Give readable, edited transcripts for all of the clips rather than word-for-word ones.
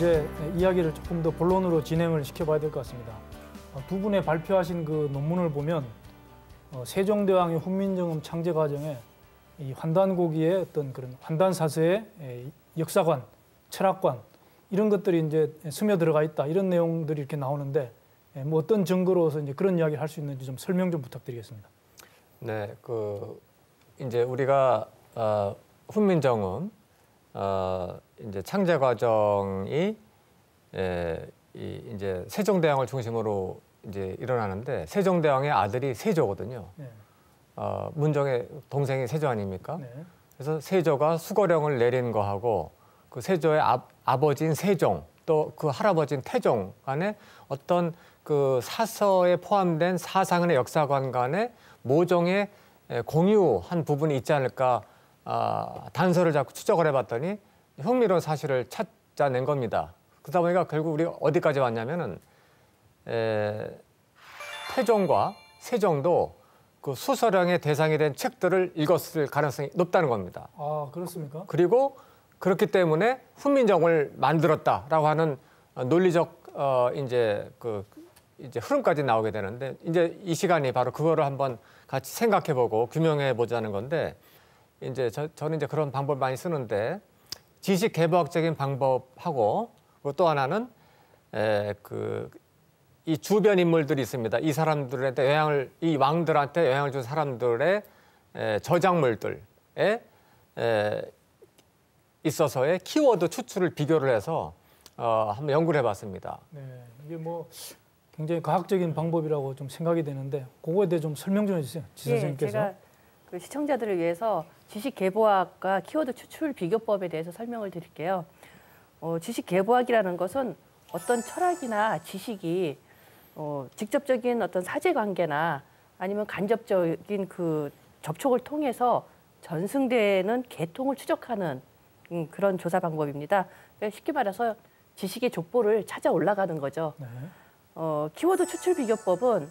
이제 이야기를 조금 더 본론으로 진행을 시켜봐야 될 것 같습니다. 두 분의 발표하신 그 논문을 보면 세종대왕의 훈민정음 창제 과정에 이 환단고기의 어떤 그런 환단사서의 역사관, 철학관 이런 것들이 이제 스며 들어가 있다 이런 내용들이 이렇게 나오는데 뭐 어떤 증거로서 이제 그런 이야기를 할 수 있는지 좀 설명 좀 부탁드리겠습니다. 네, 이제 우리가 훈민정음 이제 창제 과정이 이제 세종대왕을 중심으로 이제 일어나는데 세종대왕의 아들이 세조거든요. 네. 문정의 동생이 세조 아닙니까? 네. 그래서 세조가 수거령을 내린 거하고 그 세조의 아버지인 세종 또 그 할아버지인 태종 간에 어떤 그 사서에 포함된 사상의 역사관 간에 모종의 공유한 부분이 있지 않을까 단서를 자꾸 추적을 해봤더니 흥미로운 사실을 찾아낸 겁니다. 그러다 보니까 결국 우리 어디까지 왔냐면은 태종과 세종도 그 수서령의 대상이 된 책들을 읽었을 가능성이 높다는 겁니다. 아, 그렇습니까? 그리고 그렇기 때문에 훈민정음을 만들었다라고 하는 논리적 이제 흐름까지 나오게 되는데 이제 이 시간이 바로 그거를 한번 같이 생각해보고 규명해 보자는 건데 이제 저는 이제 그런 방법을 많이 쓰는데 지식 개보학적인 방법하고 또 하나는 이 주변 인물들이 있습니다. 이 사람들한테 이 왕들한테 영향을 준 사람들의 저작물들에 있어서의 키워드 추출을 비교를 해서 한번 연구를 해봤습니다. 네, 이게 뭐 굉장히 과학적인 방법이라고 좀 생각이 되는데 그거에 대해 좀 설명 좀 해주세요, 지 선생님께서. 제가 그 시청자들을 위해서 지식 개보학과 키워드 추출 비교법에 대해서 설명을 드릴게요. 지식 개보학이라는 것은 어떤 철학이나 지식이 직접적인 어떤 사제관계나 아니면 간접적인 그 접촉을 통해서 전승되는 계통을 추적하는 그런 조사 방법입니다. 그러니까 쉽게 말해서 지식의 족보를 찾아 올라가는 거죠. 네. 키워드 추출 비교법은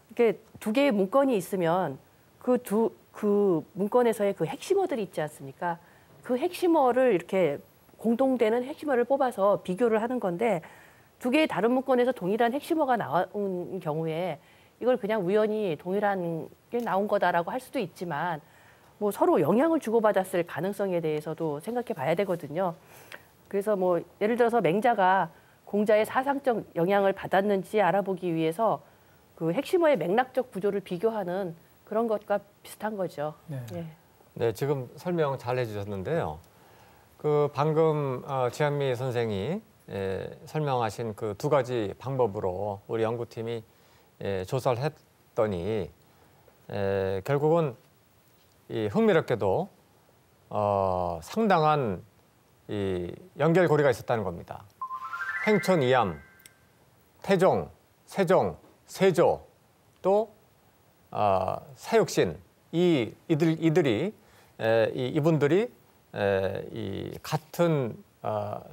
이렇게 두 개의 문건이 있으면 그 문건에서의 그 핵심어들이 있지 않습니까? 그 핵심어를 이렇게 공동되는 핵심어를 뽑아서 비교를 하는 건데 두 개의 다른 문건에서 동일한 핵심어가 나온 경우에 이걸 그냥 우연히 동일한 게 나온 거다라고 할 수도 있지만 뭐 서로 영향을 주고받았을 가능성에 대해서도 생각해 봐야 되거든요. 그래서 뭐 예를 들어서 맹자가 공자의 사상적 영향을 받았는지 알아보기 위해서 그 핵심어의 맥락적 구조를 비교하는 그런 것과 비슷한 거죠. 네. 예. 네, 지금 설명 잘 해주셨는데요. 그 방금 지한미 선생이 설명하신 그 두 가지 방법으로 우리 연구팀이 조사를 했더니 결국은 이 흥미롭게도 상당한 이 연결고리가 있었다는 겁니다. 행촌 이암, 태종, 세종, 세조 또 사육신 이분들이 이 같은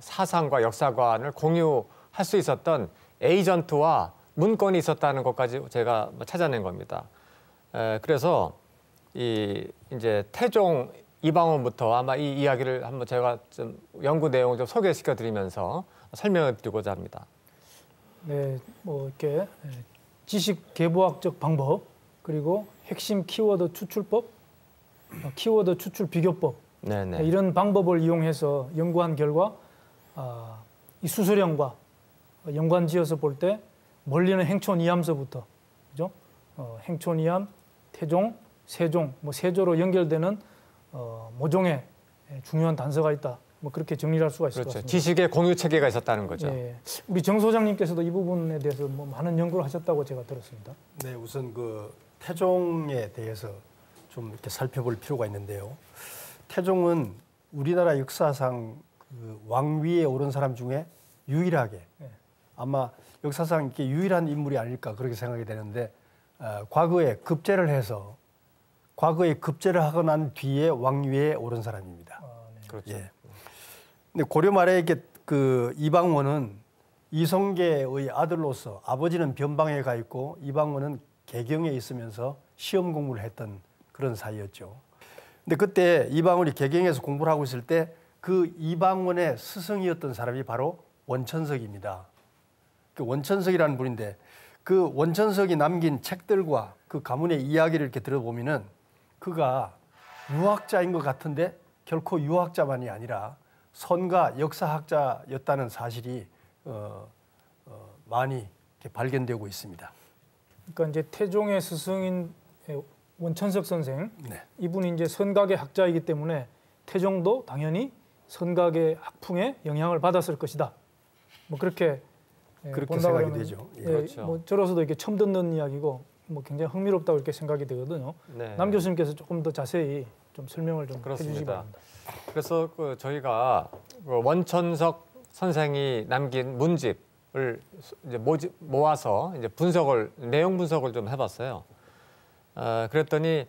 사상과 역사관을 공유할 수 있었던 에이전트와 문건이 있었다는 것까지 제가 찾아낸 겁니다. 그래서 이제 태종 이방원부터 아마 이 이야기를 한번 제가 좀 연구 내용을 좀 소개시켜 드리면서 설명을 드리고자 합니다. 네, 뭐 이렇게 지식 개보학적 방법 그리고 핵심 키워드 추출법, 키워드 추출 비교법 네네. 이런 방법을 이용해서 연구한 결과 이 수서령과 연관지어서 볼 때 멀리는 행촌 이암서부터 그죠? 행촌 이암, 태종, 세종, 뭐 세조로 연결되는 모종의 중요한 단서가 있다. 뭐 그렇게 정리할 수가 있을 것 같습니다. 지식의 공유 체계가 있었다는 거죠. 예, 우리 정 소장님께서도 이 부분에 대해서 뭐 많은 연구를 하셨다고 제가 들었습니다. 네, 우선 그 태종에 대해서 좀 이렇게 살펴볼 필요가 있는데요. 태종은 우리나라 역사상 그 왕위에 오른 사람 중에 유일하게 아마 역사상 이렇게 유일한 인물이 아닐까 그렇게 생각이 되는데 과거에 급제를 하고 난 뒤에 왕위에 오른 사람입니다. 네. 그렇죠. 예. 근데 고려 말에 이게 그 이방원은 이성계의 아들로서 아버지는 변방에 가 있고 이방원은 개경에 있으면서 시험 공부를 했던 그런 사이였죠. 근데 그때 이방원이 개경에서 공부를 하고 있을 때 그 이방원의 스승이었던 사람이 바로 원천석입니다. 그 원천석이라는 분인데 그 원천석이 남긴 책들과 그 가문의 이야기를 이렇게 들어보면은 그가 유학자인 것 같은데 결코 유학자만이 아니라 선가 역사학자였다는 사실이 많이 이렇게 발견되고 있습니다. 그러니까 이제 태종의 스승인 원천석 선생, 네. 이분이 이제 선각의 학자이기 때문에 태종도 당연히 선각의 학풍에 영향을 받았을 것이다. 뭐 그렇게 그렇게 생각이 되죠. 예. 그렇죠. 뭐 저로서도 이렇게 처음 듣는 이야기고 뭐 굉장히 흥미롭다고 이렇게 생각이 되거든요. 네. 남 교수님께서 조금 더 자세히 좀 설명을 좀 그렇습니다. 해주시기 바랍니다. 그래서 저희가 원천석 선생이 남긴 문집을 이제 모아서 이제 내용 분석을 좀 해봤어요. 그랬더니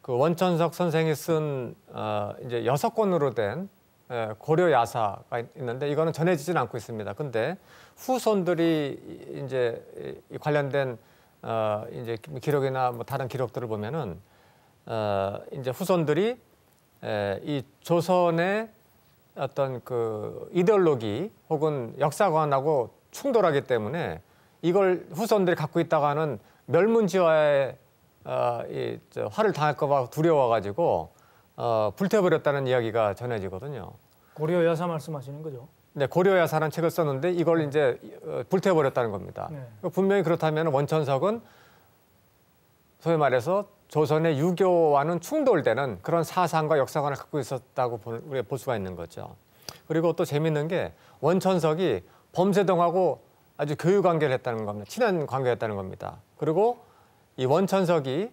그 원천석 선생이 쓴 이제 6권으로 된 고려 야사가 있는데 이거는 전해지진 않고 있습니다. 근데 후손들이 이제 관련된 이제 기록이나 뭐 다른 기록들을 보면은 이제 후손들이 이 조선의 어떤 그 이데올로기 혹은 역사관하고 충돌하기 때문에 이걸 후손들이 갖고 있다가는 멸문지화에 화를 당할까 봐 두려워가지고 불태워버렸다는 이야기가 전해지거든요. 고려 야사 말씀하시는 거죠? 네, 고려야사라는 책을 썼는데 이걸 이제 불태워버렸다는 겁니다. 네. 분명히 그렇다면 원천석은 소위 말해서 조선의 유교와는 충돌되는 그런 사상과 역사관을 갖고 있었다고 우리가 볼 수가 있는 거죠. 그리고 또 재밌는 게 원천석이 범세동하고 아주 교유 관계를 했다는 겁니다. 친한 관계였다는 겁니다. 그리고 이 원천석이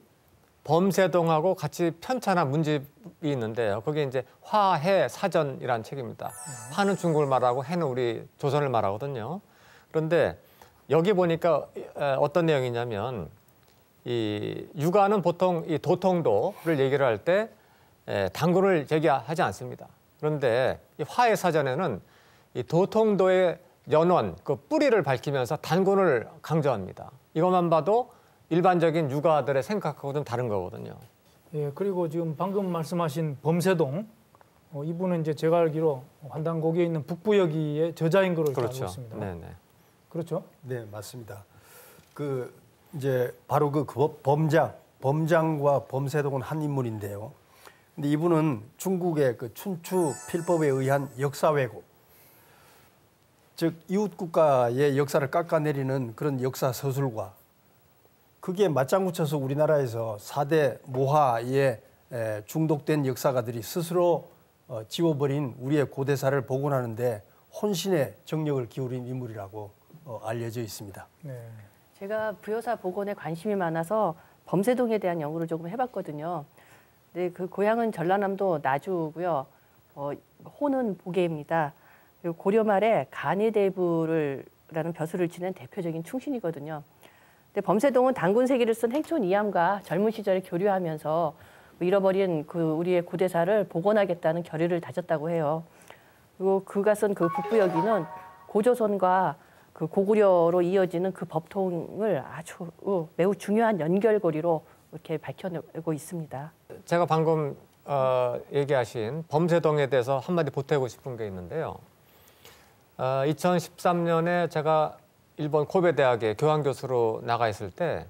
범세동하고 같이 편찬한 문집이 있는데요. 거기에 이제 화해 사전이라는 책입니다. 화는 중국을 말하고 해는 우리 조선을 말하거든요. 그런데 여기 보니까 어떤 내용이냐면 이 육아는 보통 이 도통도를 얘기를 할 때 단군을 얘기하지 않습니다. 그런데 이 화해 사전에는 이 도통도의 연원, 그 뿌리를 밝히면서 단군을 강조합니다. 이것만 봐도 일반적인 육아들의 생각하고 좀 다른 거거든요. 예, 그리고 지금 방금 말씀하신 범세동, 이분은 이제 제가 알기로 환단고기에 있는 북부여기의 저자인 걸로 그렇죠. 알고 있습니다. 네네. 그렇죠? 네, 맞습니다. 그 이제 바로 그 범장과 범세동은 한 인물인데요. 근데 이분은 중국의 그 춘추 필법에 의한 역사 왜곡, 즉 이웃 국가의 역사를 깎아내리는 그런 역사 서술과 그게 맞장구 쳐서 우리나라에서 4대 모하에 중독된 역사가들이 스스로 지워버린 우리의 고대사를 복원하는데 혼신의 정력을 기울인 인물이라고 알려져 있습니다. 네. 제가 부여사 복원에 관심이 많아서 범세동에 대한 연구를 조금 해봤거든요. 네, 그 고향은 전라남도 나주고요. 호는 보계입니다. 그리고 고려 말에 간이대부라는 벼슬을 지낸 대표적인 충신이거든요. 근데 범세동은 단군 세기를 쓴 행촌 이암과 젊은 시절에 교류하면서 잃어버린 그 우리의 고대사를 복원하겠다는 결의를 다졌다고 해요. 그리고 그가 쓴 그 북부여기는 고조선과 그 고구려로 이어지는 그 법통을 아주 매우 중요한 연결고리로 이렇게 밝혀내고 있습니다. 제가 방금 얘기하신 범세동에 대해서 한마디 보태고 싶은 게 있는데요. 2013년에 제가 일본 코베 대학에 교환 교수로 나가 있을 때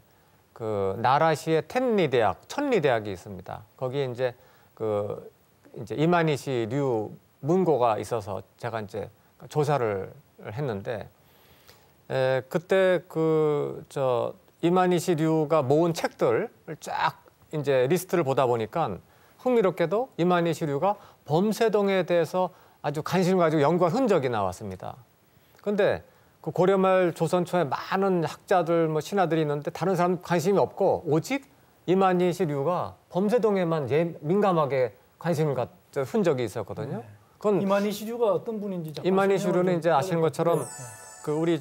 그 나라시의 텐리 대학, 천리 대학이 있습니다. 거기에 이제 이제 이만희시 류 문고가 있어서 제가 이제 조사를 했는데 그때 이만희시 류가 모은 책들을 쫙 이제 리스트를 보다 보니까 흥미롭게도 이만희시 류가 범세동에 대해서 아주 관심을 가지고 연구한 흔적이 나왔습니다. 그런데 그 고려말 조선 초에 많은 학자들, 신하들이 있는데 다른 사람 관심이 없고 오직 이만희시 류가 범세동에만 민감하게 관심을 갖던 흔적이 있었거든요. 그건 이만희 류가 어떤 분인지 이만희시 류는 이제 아시는 것처럼 그 우리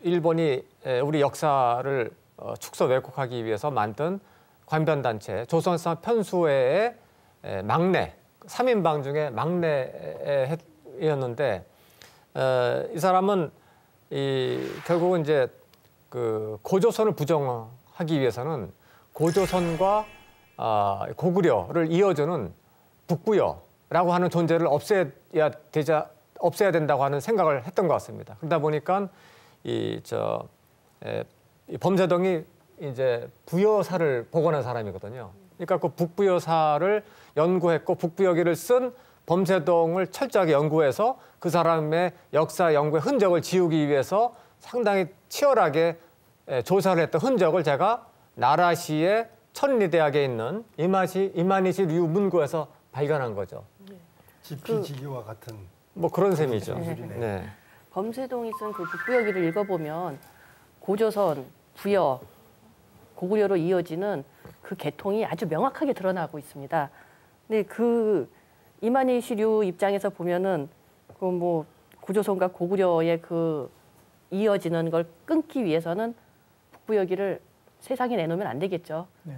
일본이 우리 역사를 축소 왜곡하기 위해서 만든 관변단체 조선사 편수회의 막내 3인방 중에 막내였는데 이 사람은 결국은 이제 그 고조선을 부정하기 위해서는 고조선과 되자라고 하는 존재를 없애야 없애야 된다고 하는 생각을 했던 것 같습니다. 그러다 보니까 이 범세동이 이제 부여사를 복원한 사람이거든요. 그러니까 그 북부여사를 연구했고 북부여기를 쓴 범세동을 철저하게 연구해서 그 사람의 역사 연구의 흔적을 지우기 위해서 상당히 치열하게 조사를 했던 흔적을 제가 나라시의 천리대학에 있는 이만희시 류문고에서 발견한 거죠. 지피지기와 같은 뭐 그런 셈이죠. 네. 범세동이 쓴 그 북부여기를 읽어보면 고조선, 부여, 고구려로 이어지는 그 계통이 아주 명확하게 드러나고 있습니다. 근데 그 이만희 시류 입장에서 보면은 그 뭐 고조선과 고구려의 그 이어지는 걸 끊기 위해서는 북부여기를 세상에 내놓으면 안 되겠죠. 네.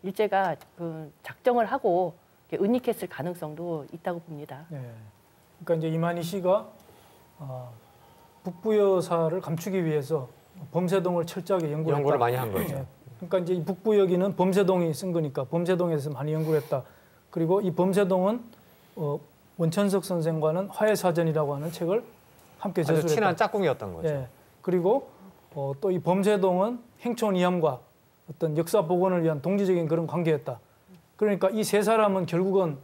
일제가 그 작정을 하고 은닉했을 가능성도 있다고 봅니다. 네. 그러니까 이제 이만희 씨가 북부여사를 감추기 위해서 범세동을 철저하게 연구를 많이 한 거죠. 네. 그러니까 이제 이 북부여기는 범세동이 쓴 거니까 범세동에서 많이 연구를 했다. 그리고 이 범세동은 원천석 선생과는 화해사전이라고 하는 책을 함께 아주 제출했다. 친한 짝꿍이었던 거죠. 네. 그리고 또 이 범세동은 행촌 이함과 어떤 역사 복원을 위한 동지적인 그런 관계였다. 그러니까 이 세 사람은 결국은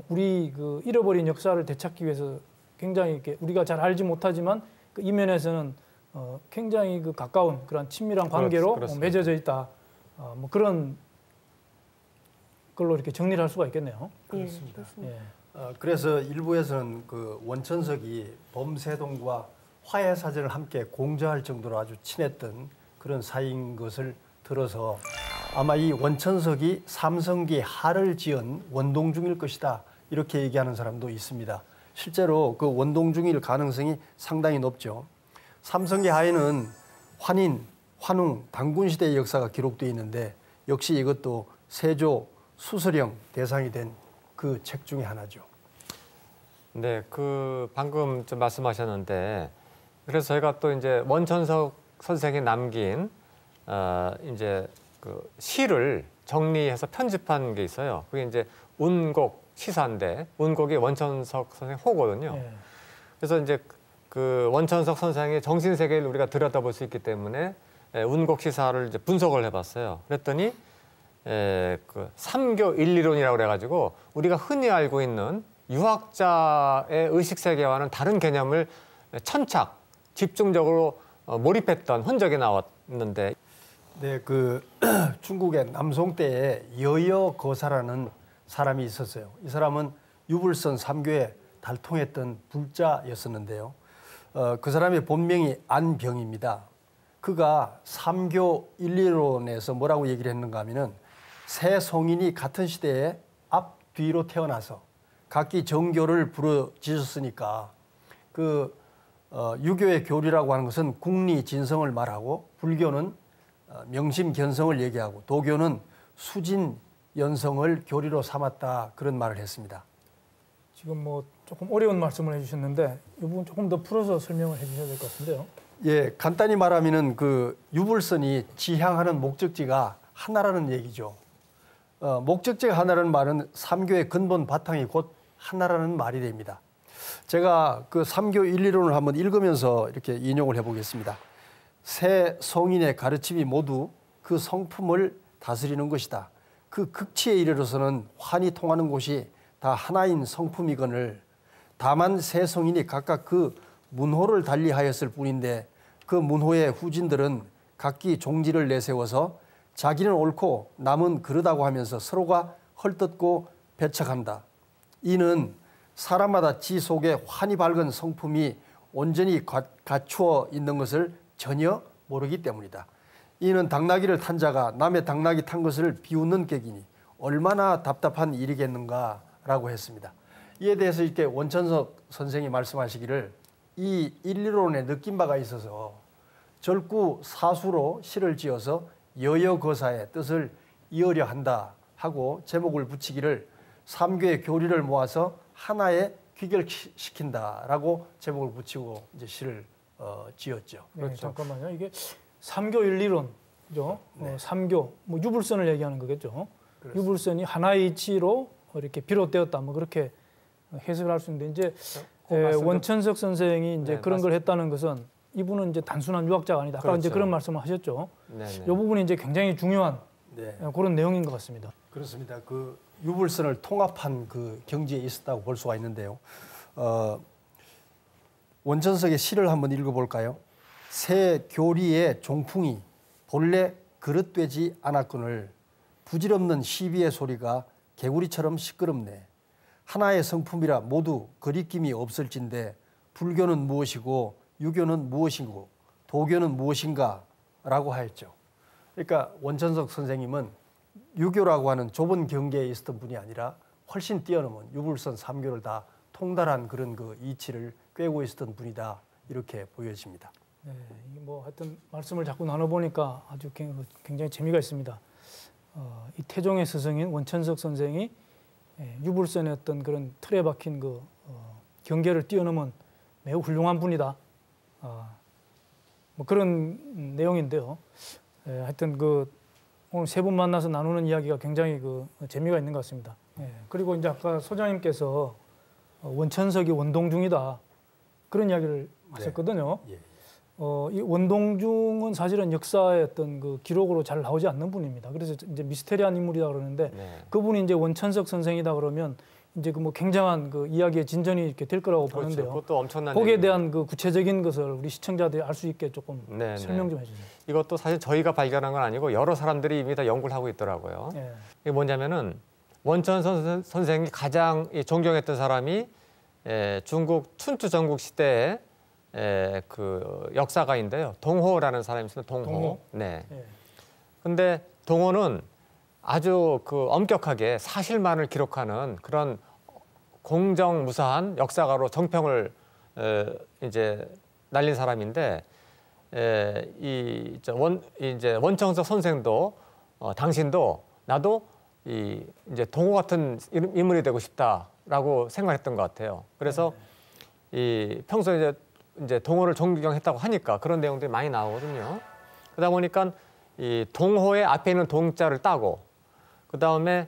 우리 그 잃어버린 역사를 되찾기 위해서 굉장히 이렇게 우리가 잘 알지 못하지만 그 이면에서는 굉장히 그 가까운 그런 친밀한 관계로 맺어져 있다. 뭐 그런 걸로 이렇게 정리를 할 수가 있겠네요. 그렇습니다. 예. 그래서 일부에서는 그 원천석이 범세동과 화해사전을 함께 공저할 정도로 아주 친했던 그런 사이인 것을 들어서 아마 이 원천석이 삼성기에 하를 지은 원동중일 것이다 이렇게 얘기하는 사람도 있습니다. 실제로 그 원동중일 가능성이 상당히 높죠. 삼성기 하에는 환인, 환웅, 단군시대의 역사가 기록되어 있는데 역시 이것도 세조 수서령 대상이 된 그 책 중에 하나죠. 네, 그 방금 좀 말씀하셨는데 그래서 저희가 또 이제 원천석 선생이 남긴 이제 그 시를 정리해서 편집한 게 있어요. 그게 이제 운곡 시사인데 운곡이 원천석 선생 호거든요. 예. 그래서 이제 그 원천석 선생의 정신 세계를 우리가 들여다볼 수 있기 때문에 운곡 시사를 이제 분석을 해봤어요. 그랬더니 그 삼교 일리론이라고 그래가지고 우리가 흔히 알고 있는 유학자의 의식 세계와는 다른 개념을 천착 집중적으로 몰입했던 흔적이 나왔는데. 네, 그 중국의 남송 때에 여여거사라는 사람이 있었어요. 이 사람은 유불선 삼교에 달통했던 불자였었는데요. 그 사람의 본명이 안병입니다. 그가 삼교 일리론에서 뭐라고 얘기를 했는가 하면은 세 성인이 같은 시대에 앞, 뒤로 태어나서 각기 정교를 부르짖었으니까 그 유교의 교리라고 하는 것은 국리 진성을 말하고 불교는 명심 견성을 얘기하고 도교는 수진 연성을 교리로 삼았다 그런 말을 했습니다. 지금 뭐 조금 어려운 말씀을 해주셨는데 이 부분 조금 더 풀어서 설명을 해주셔야 될 것 같은데요. 예, 간단히 말하면은 그 유불선이 지향하는 목적지가 하나라는 얘기죠. 목적지가 하나라는 말은 삼교의 근본 바탕이 곧 하나라는 말이 됩니다. 제가 그 삼교 일리론을 한번 읽으면서 이렇게 인용을 해보겠습니다. 세 성인의 가르침이 모두 그 성품을 다스리는 것이다. 그 극치에 이르러서는 환히 통하는 곳이 다 하나인 성품이거늘 다만 세 성인이 각각 그 문호를 달리하였을 뿐인데 그 문호의 후진들은 각기 종지를 내세워서 자기는 옳고 남은 그르다고 하면서 서로가 헐뜯고 배척한다. 이는 사람마다 지 속에 환히 밝은 성품이 온전히 갖추어 있는 것을 전혀 모르기 때문이다. 이는 당나귀를 탄 자가 남의 당나귀 탄 것을 비웃는 격이니 얼마나 답답한 일이겠는가라고 했습니다. 이에 대해서 이렇게 원천석 선생이 말씀하시기를 이 일리론에 느낀 바가 있어서 절구 사수로 시를 지어서 여여거사의 뜻을 이으려 한다 하고 제목을 붙이기를 삼교의 교리를 모아서 하나에 귀결시킨다라고 제목을 붙이고 이제 시를 지었죠. 네, 그렇죠. 잠깐만요. 이게 삼교 일리론, 그죠? 네. 삼교, 뭐 유불선을 얘기하는 거겠죠. 그렇습니다. 유불선이 하나의 이치로 이렇게 비롯되었다, 뭐 그렇게 해석을 할 수 있는데 이제 원천석 선생이 이제 네, 그런 걸 했다는 것은 이분은 이제 단순한 유학자가 아니다. 아까 이제 그렇죠. 그런 말씀을 하셨죠. 네네. 이 부분이 이제 굉장히 중요한 네. 그런 내용인 것 같습니다. 그렇습니다. 그 유불선을 통합한 그 경지에 있었다고 볼 수가 있는데요. 원천석의 시를 한번 읽어볼까요? 새 교리의 종풍이 본래 그릇되지 않았거늘 부질없는 시비의 소리가 개구리처럼 시끄럽네. 하나의 성품이라 모두 거리낌이 없을진데 불교는 무엇이고 유교는 무엇이고 도교는 무엇인가 라고 하였죠. 그러니까 원천석 선생님은 유교라고 하는 좁은 경계에 있었던 분이 아니라 훨씬 뛰어넘은 유불선 3교를 다 통달한 그런 그 이치를 꿰고 있었던 분이다 이렇게 보여집니다. 네, 이게 뭐 하여튼 말씀을 자꾸 나눠보니까 아주 굉장히 재미가 있습니다. 이 태종의 스승인 원천석 선생이 유불선의 어떤 그런 틀에 박힌 그 경계를 뛰어넘은 매우 훌륭한 분이다. 뭐 그런 내용인데요. 하여튼 그 오늘 세 분 만나서 나누는 이야기가 굉장히 그 재미가 있는 것 같습니다. 그리고 이제 아까 소장님께서 원천석이 원동중이다 그런 이야기를 하셨거든요. 예. 이 원동중은 사실은 역사의 어떤 그 기록으로 잘 나오지 않는 분입니다. 그래서 이제 미스테리한 인물이다 그러는데 네. 그분이 이제 원천석 선생이다 그러면 이제 그 뭐 굉장한 그 이야기의 진전이 이렇게 될 거라고 그렇죠. 보는데요. 그것도 엄청난 거기에 얘기입니다. 대한 그 구체적인 것을 우리 시청자들이 알 수 있게 조금 네, 설명 좀 해주세요. 이것도 사실 저희가 발견한 건 아니고 여러 사람들이 이미 다 연구를 하고 있더라고요. 예. 이게 뭐냐면은 원천 선생이 가장 존경했던 사람이 중국 춘추 전국 시대에 그 역사가인데요. 동호라는 사람이 있습니다. 동호. 네. 예. 근데 동호는 아주 그 엄격하게 사실만을 기록하는 그런 공정무사한 역사가로 정평을 이제 날린 사람인데 이제 원천석 선생도 당신도 나도 이제 동호 같은 인물이 되고 싶다라고 생각했던 것 같아요. 그래서 이 평소에 이제 동호를 존경했다고 하니까 그런 내용들이 많이 나오거든요. 그러다 보니까 이 동호의 앞에 있는 동자를 따고 그 다음에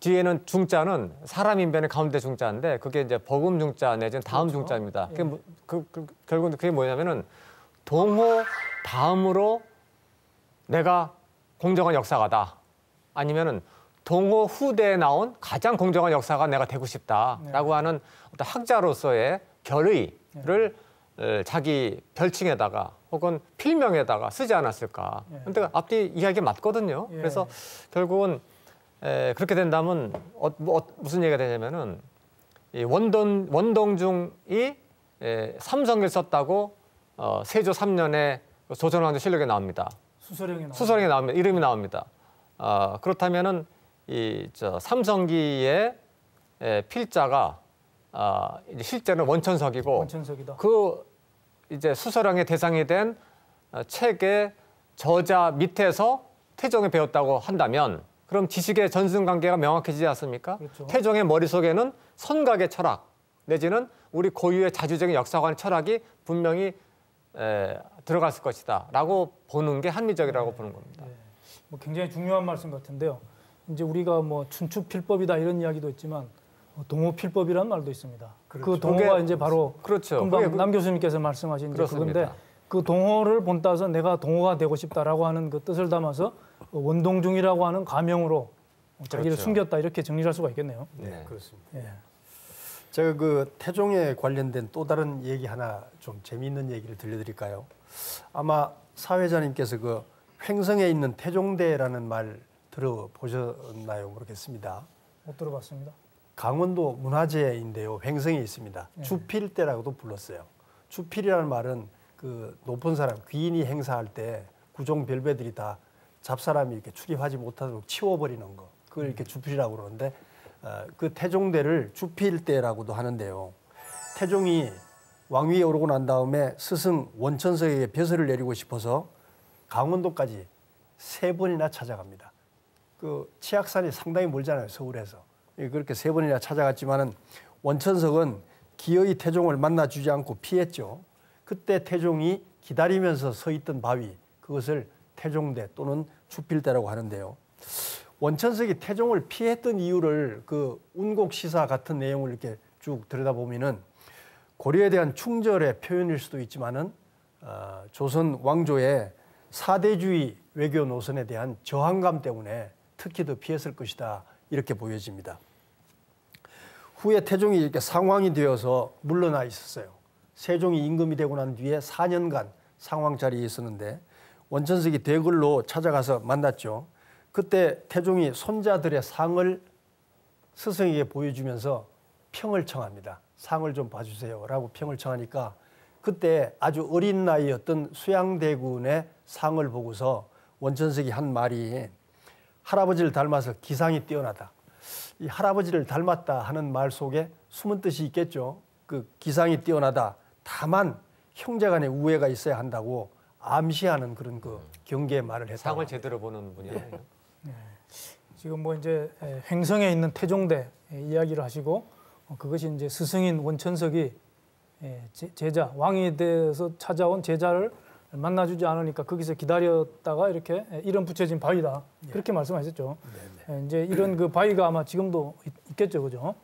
뒤에는 중자는 사람 인변의 가운데 중자인데 그게 이제 버금 중자 내지는 다음 그렇죠. 중자입니다. 결국은 그게 뭐냐면은 동호 다음으로 내가 공정한 역사가다. 아니면은 동호 후대에 나온 가장 공정한 역사가 내가 되고 싶다라고 하는 어떤 학자로서의 결의를 자기 별칭에다가 혹은 필명에다가 쓰지 않았을까. 근데 앞뒤 이야기가 맞거든요. 그래서 결국은 그렇게 된다면 무슨 얘기가 되냐면은 이 원동중이 삼성기를 썼다고 세조 3년에 조선왕조 실록에 나옵니다. 수서령에 나옵니다. 이름이 나옵니다. 그렇다면은 삼성기의 필자가 이제 실제는 원천석이고 원천석이다. 그 이제 수서령의 대상이 된 책의 저자 밑에서 태종이 배웠다고 한다면 그럼 지식의 전승관계가 명확해지지 않습니까? 그렇죠. 태종의 머릿속에는 선각의 철학 내지는 우리 고유의 자주적인 역사관 철학이 분명히 들어갔을 것이다 라고 보는 게 합리적이라고 보는 겁니다. 뭐 굉장히 중요한 말씀 같은데요. 이제 우리가 뭐 춘추 필법이다 이런 이야기도 있지만 동호 필법이라는 말도 있습니다. 그렇죠. 그 동호가 이제 바로 그렇죠. 금방 남 교수님께서 말씀하신 이제 그건데 그렇습니다. 그 동호를 본따서 내가 동호가 되고 싶다라고 하는 그 뜻을 담아서 원동중이라고 하는 가명으로 자기를 그렇죠. 숨겼다 이렇게 정리할 를 수가 있겠네요. 네, 그렇습니다. 예. 제가 그 태종에 관련된 또 다른 얘기 하나 좀 재미있는 얘기를 들려드릴까요? 아마 사회자님께서 그 횡성에 있는 태종대라는 말 들어보셨나요? 모르겠습니다. 못 들어봤습니다. 강원도 문화재인데요. 횡성에 있습니다. 네. 주필대라고도 불렀어요. 주필이라는 말은 그 높은 사람, 귀인이 행사할 때 구종 별배들이 다 잡사람이 이렇게 출입하지 못하도록 치워버리는 거. 그걸 이렇게 주필이라고 그러는데 그 태종대를 주필대라고도 하는데요. 태종이 왕위에 오르고 난 다음에 스승 원천석에게 벼슬을 내리고 싶어서 강원도까지 3번이나 찾아갑니다. 그 치악산이 상당히 멀잖아요, 서울에서. 그렇게 3번이나 찾아갔지만은 원천석은 기어이 태종을 만나주지 않고 피했죠. 그때 태종이 기다리면서 서 있던 바위, 그것을 태종대 또는 주필대라고 하는데요. 원천석이 태종을 피했던 이유를 그 운곡시사 같은 내용을 이렇게 쭉 들여다보면은 고려에 대한 충절의 표현일 수도 있지만은 조선 왕조의 사대주의 외교 노선에 대한 저항감 때문에 특히 더 피했을 것이다 이렇게 보여집니다. 후에 태종이 이렇게 상왕이 되어서 물러나 있었어요. 세종이 임금이 되고 난 뒤에 4년간 상왕 자리에 있었는데 원천석이 대궐로 찾아가서 만났죠. 그때 태종이 손자들의 상을 스승에게 보여주면서 평을 청합니다. 상을 좀 봐주세요 라고 평을 청하니까 그때 아주 어린 나이였던 수양대군의 상을 보고서 원천석이 한 말이 할아버지를 닮아서 기상이 뛰어나다. 이 할아버지를 닮았다 하는 말 속에 숨은 뜻이 있겠죠. 그 기상이 뛰어나다. 다만 형제간의 우애가 있어야 한다고 암시하는 그런 그 경계의 말을 했다. 상을 제대로 보는 분이에요. 지금 뭐 이제 횡성에 있는 태종대 이야기를 하시고 그것이 이제 스승인 원천석이 제자 왕이 돼서 찾아온 제자를 만나주지 않으니까 거기서 기다렸다가 이렇게 이름 붙여진 바위다 그렇게 말씀하셨죠. 이제 이런 그 바위가 아마 지금도 있겠죠, 그죠?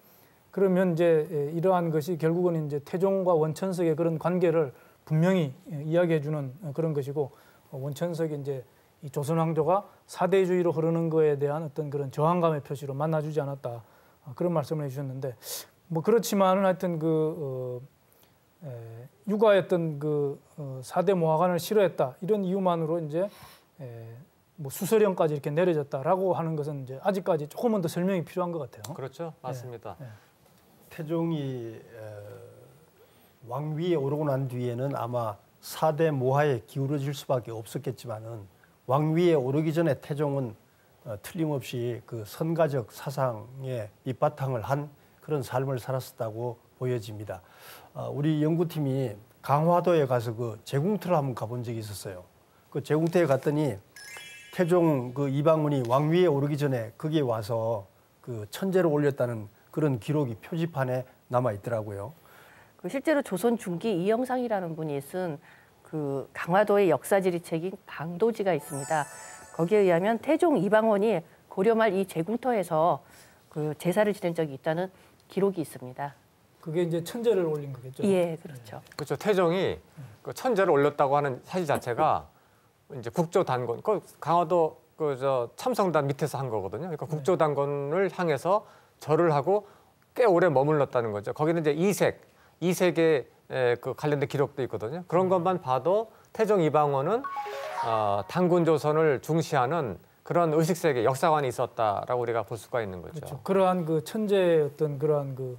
그러면 이제 이러한 것이 결국은 이제 태종과 원천석의 그런 관계를 분명히 이야기해주는 그런 것이고 원천석이 이제 이 조선 왕조가 사대주의로 흐르는 거에 대한 어떤 그런 저항감의 표시로 만나주지 않았다 그런 말씀을 해주셨는데 뭐 그렇지만은 하여튼 육아했던 그 사대 모하관을 싫어했다 이런 이유만으로 이제 뭐 수서령까지 이렇게 내려졌다라고 하는 것은 이제 아직까지 조금은 더 설명이 필요한 것 같아요. 그렇죠, 맞습니다. 태종이 왕위에 오르고 난 뒤에는 아마 사대 모하에 기울어질 수밖에 없었겠지만은 왕위에 오르기 전에 태종은 틀림없이 그 선가적 사상의 밑바탕을 한 그런 삶을 살았었다고 보여집니다. 우리 연구팀이 강화도에 가서 그 제궁터를 한번 가본 적이 있었어요. 그 제궁터에 갔더니 태종 그 이방원이 왕위에 오르기 전에 거기에 와서 그 천제를 올렸다는 그런 기록이 표지판에 남아 있더라고요. 그 실제로 조선 중기 이영상이라는 분이 쓴 그 강화도의 역사지리 책인 강도지가 있습니다. 거기에 의하면 태종 이방원이 고려 말 이 제궁터에서 그 제사를 지낸 적이 있다는 기록이 있습니다. 그게 이제 천제를 올린 거겠죠. 예, 그렇죠. 그렇죠. 태종이 그 천제를 올렸다고 하는 사실 자체가 이제 국조단권, 그 강화도 그 참성단 밑에서 한 거거든요. 그러니까 국조단권을 향해서 절을 하고 꽤 오래 머물렀다는 거죠. 거기는 이제 이색의 그 관련된 기록도 있거든요. 그런 것만 봐도 태종 이방원은 단군 조선을 중시하는 그런 의식 세계, 역사관이 있었다라고 우리가 볼 수가 있는 거죠. 그렇죠. 그러한 그 천제의 어떤 그러한 그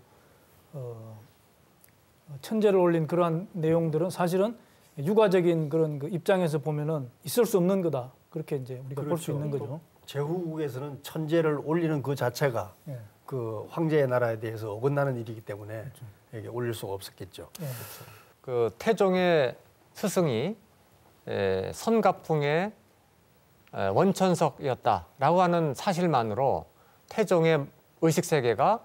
천제를 올린 그러한 내용들은 사실은 육아적인 그런 그 입장에서 보면은 있을 수 없는 거다. 그렇게 이제 우리가 볼 수 있는 거죠. 제후국에서는 천제를 올리는 그 자체가 예. 그 황제의 나라에 대해서 어긋나는 일이기 때문에 이게 올릴 수가 없었겠죠. 예. 그 태종의 스승이 선갑풍의 원천석이었다라고 하는 사실만으로 태종의 의식 세계가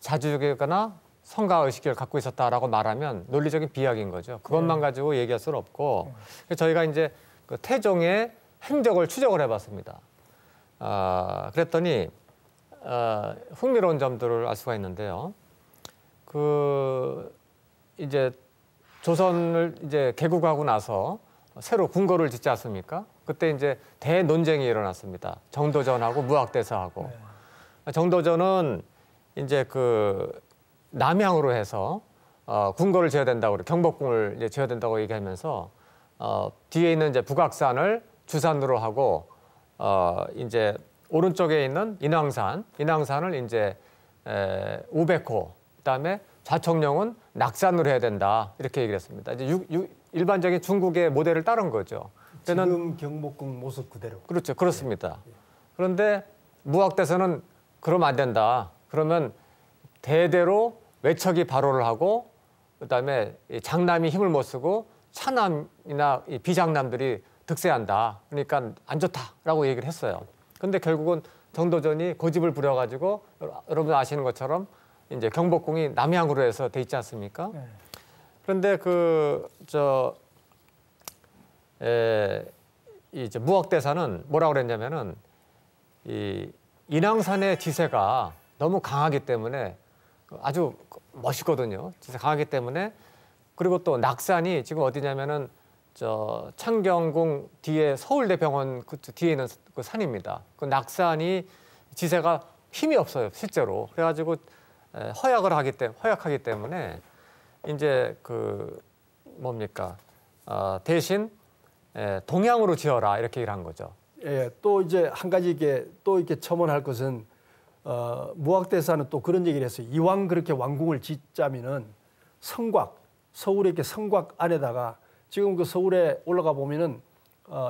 자주적이거나 성가 의식을 갖고 있었다라고 말하면 논리적인 비약인 거죠. 그것만 가지고 얘기할 수는 없고 저희가 이제 그 태종의 행적을 추적을 해봤습니다. 그랬더니 흥미로운 점들을 알 수가 있는데요. 그 이제 조선을 이제 개국하고 나서 새로 궁궐을 짓지 않습니까? 그때 이제 대논쟁이 일어났습니다. 정도전하고 무학대사하고. 정도전은 이제 그 남향으로 해서 궁궐을 지어야 된다고 그래, 경복궁을 이제 지어야 된다고 얘기하면서 뒤에 있는 이제 북악산을 주산으로 하고 이제 오른쪽에 있는 인왕산을 이제 우백호, 그다음에 좌청령은 낙산으로 해야 된다 이렇게 얘기를 했습니다. 이제 일반적인 중국의 모델을 따른 거죠. 지금 경복궁 모습 그대로. 그렇죠, 그렇습니다. 그런데 무학대사는 그러면 안 된다. 그러면 대대로 외척이 발호를 하고 그다음에 장남이 힘을 못 쓰고 차남이나 비장남들이 득세한다. 그러니까 안 좋다라고 얘기를 했어요. 근데 결국은 정도전이 고집을 부려가지고 여러분 아시는 것처럼 이제 경복궁이 남향으로 해서 돼 있지 않습니까? 그런데 이제 무학대사는 뭐라고 그랬냐면은 이 인왕산의 지세가 너무 강하기 때문에 아주 멋있거든요. 진짜 강하기 때문에. 그리고 또 낙산이 지금 어디냐면은 저 창경궁 뒤에 서울대병원 그 뒤에 있는 그 산입니다. 그 낙산이 지세가 힘이 없어요, 실제로. 그래가지고 허약하기 때문에 이제 그 뭡니까 대신 동양으로 지어라 이렇게 얘기를 한 거죠. 예, 또 이제 한 가지 이렇게 첨언할 것은 무학대사는 또 그런 얘기를 했어요. 이왕 그렇게 왕궁을 짓자면은 서울에 이렇게 성곽 안에다가 지금 그 서울에 올라가 보면은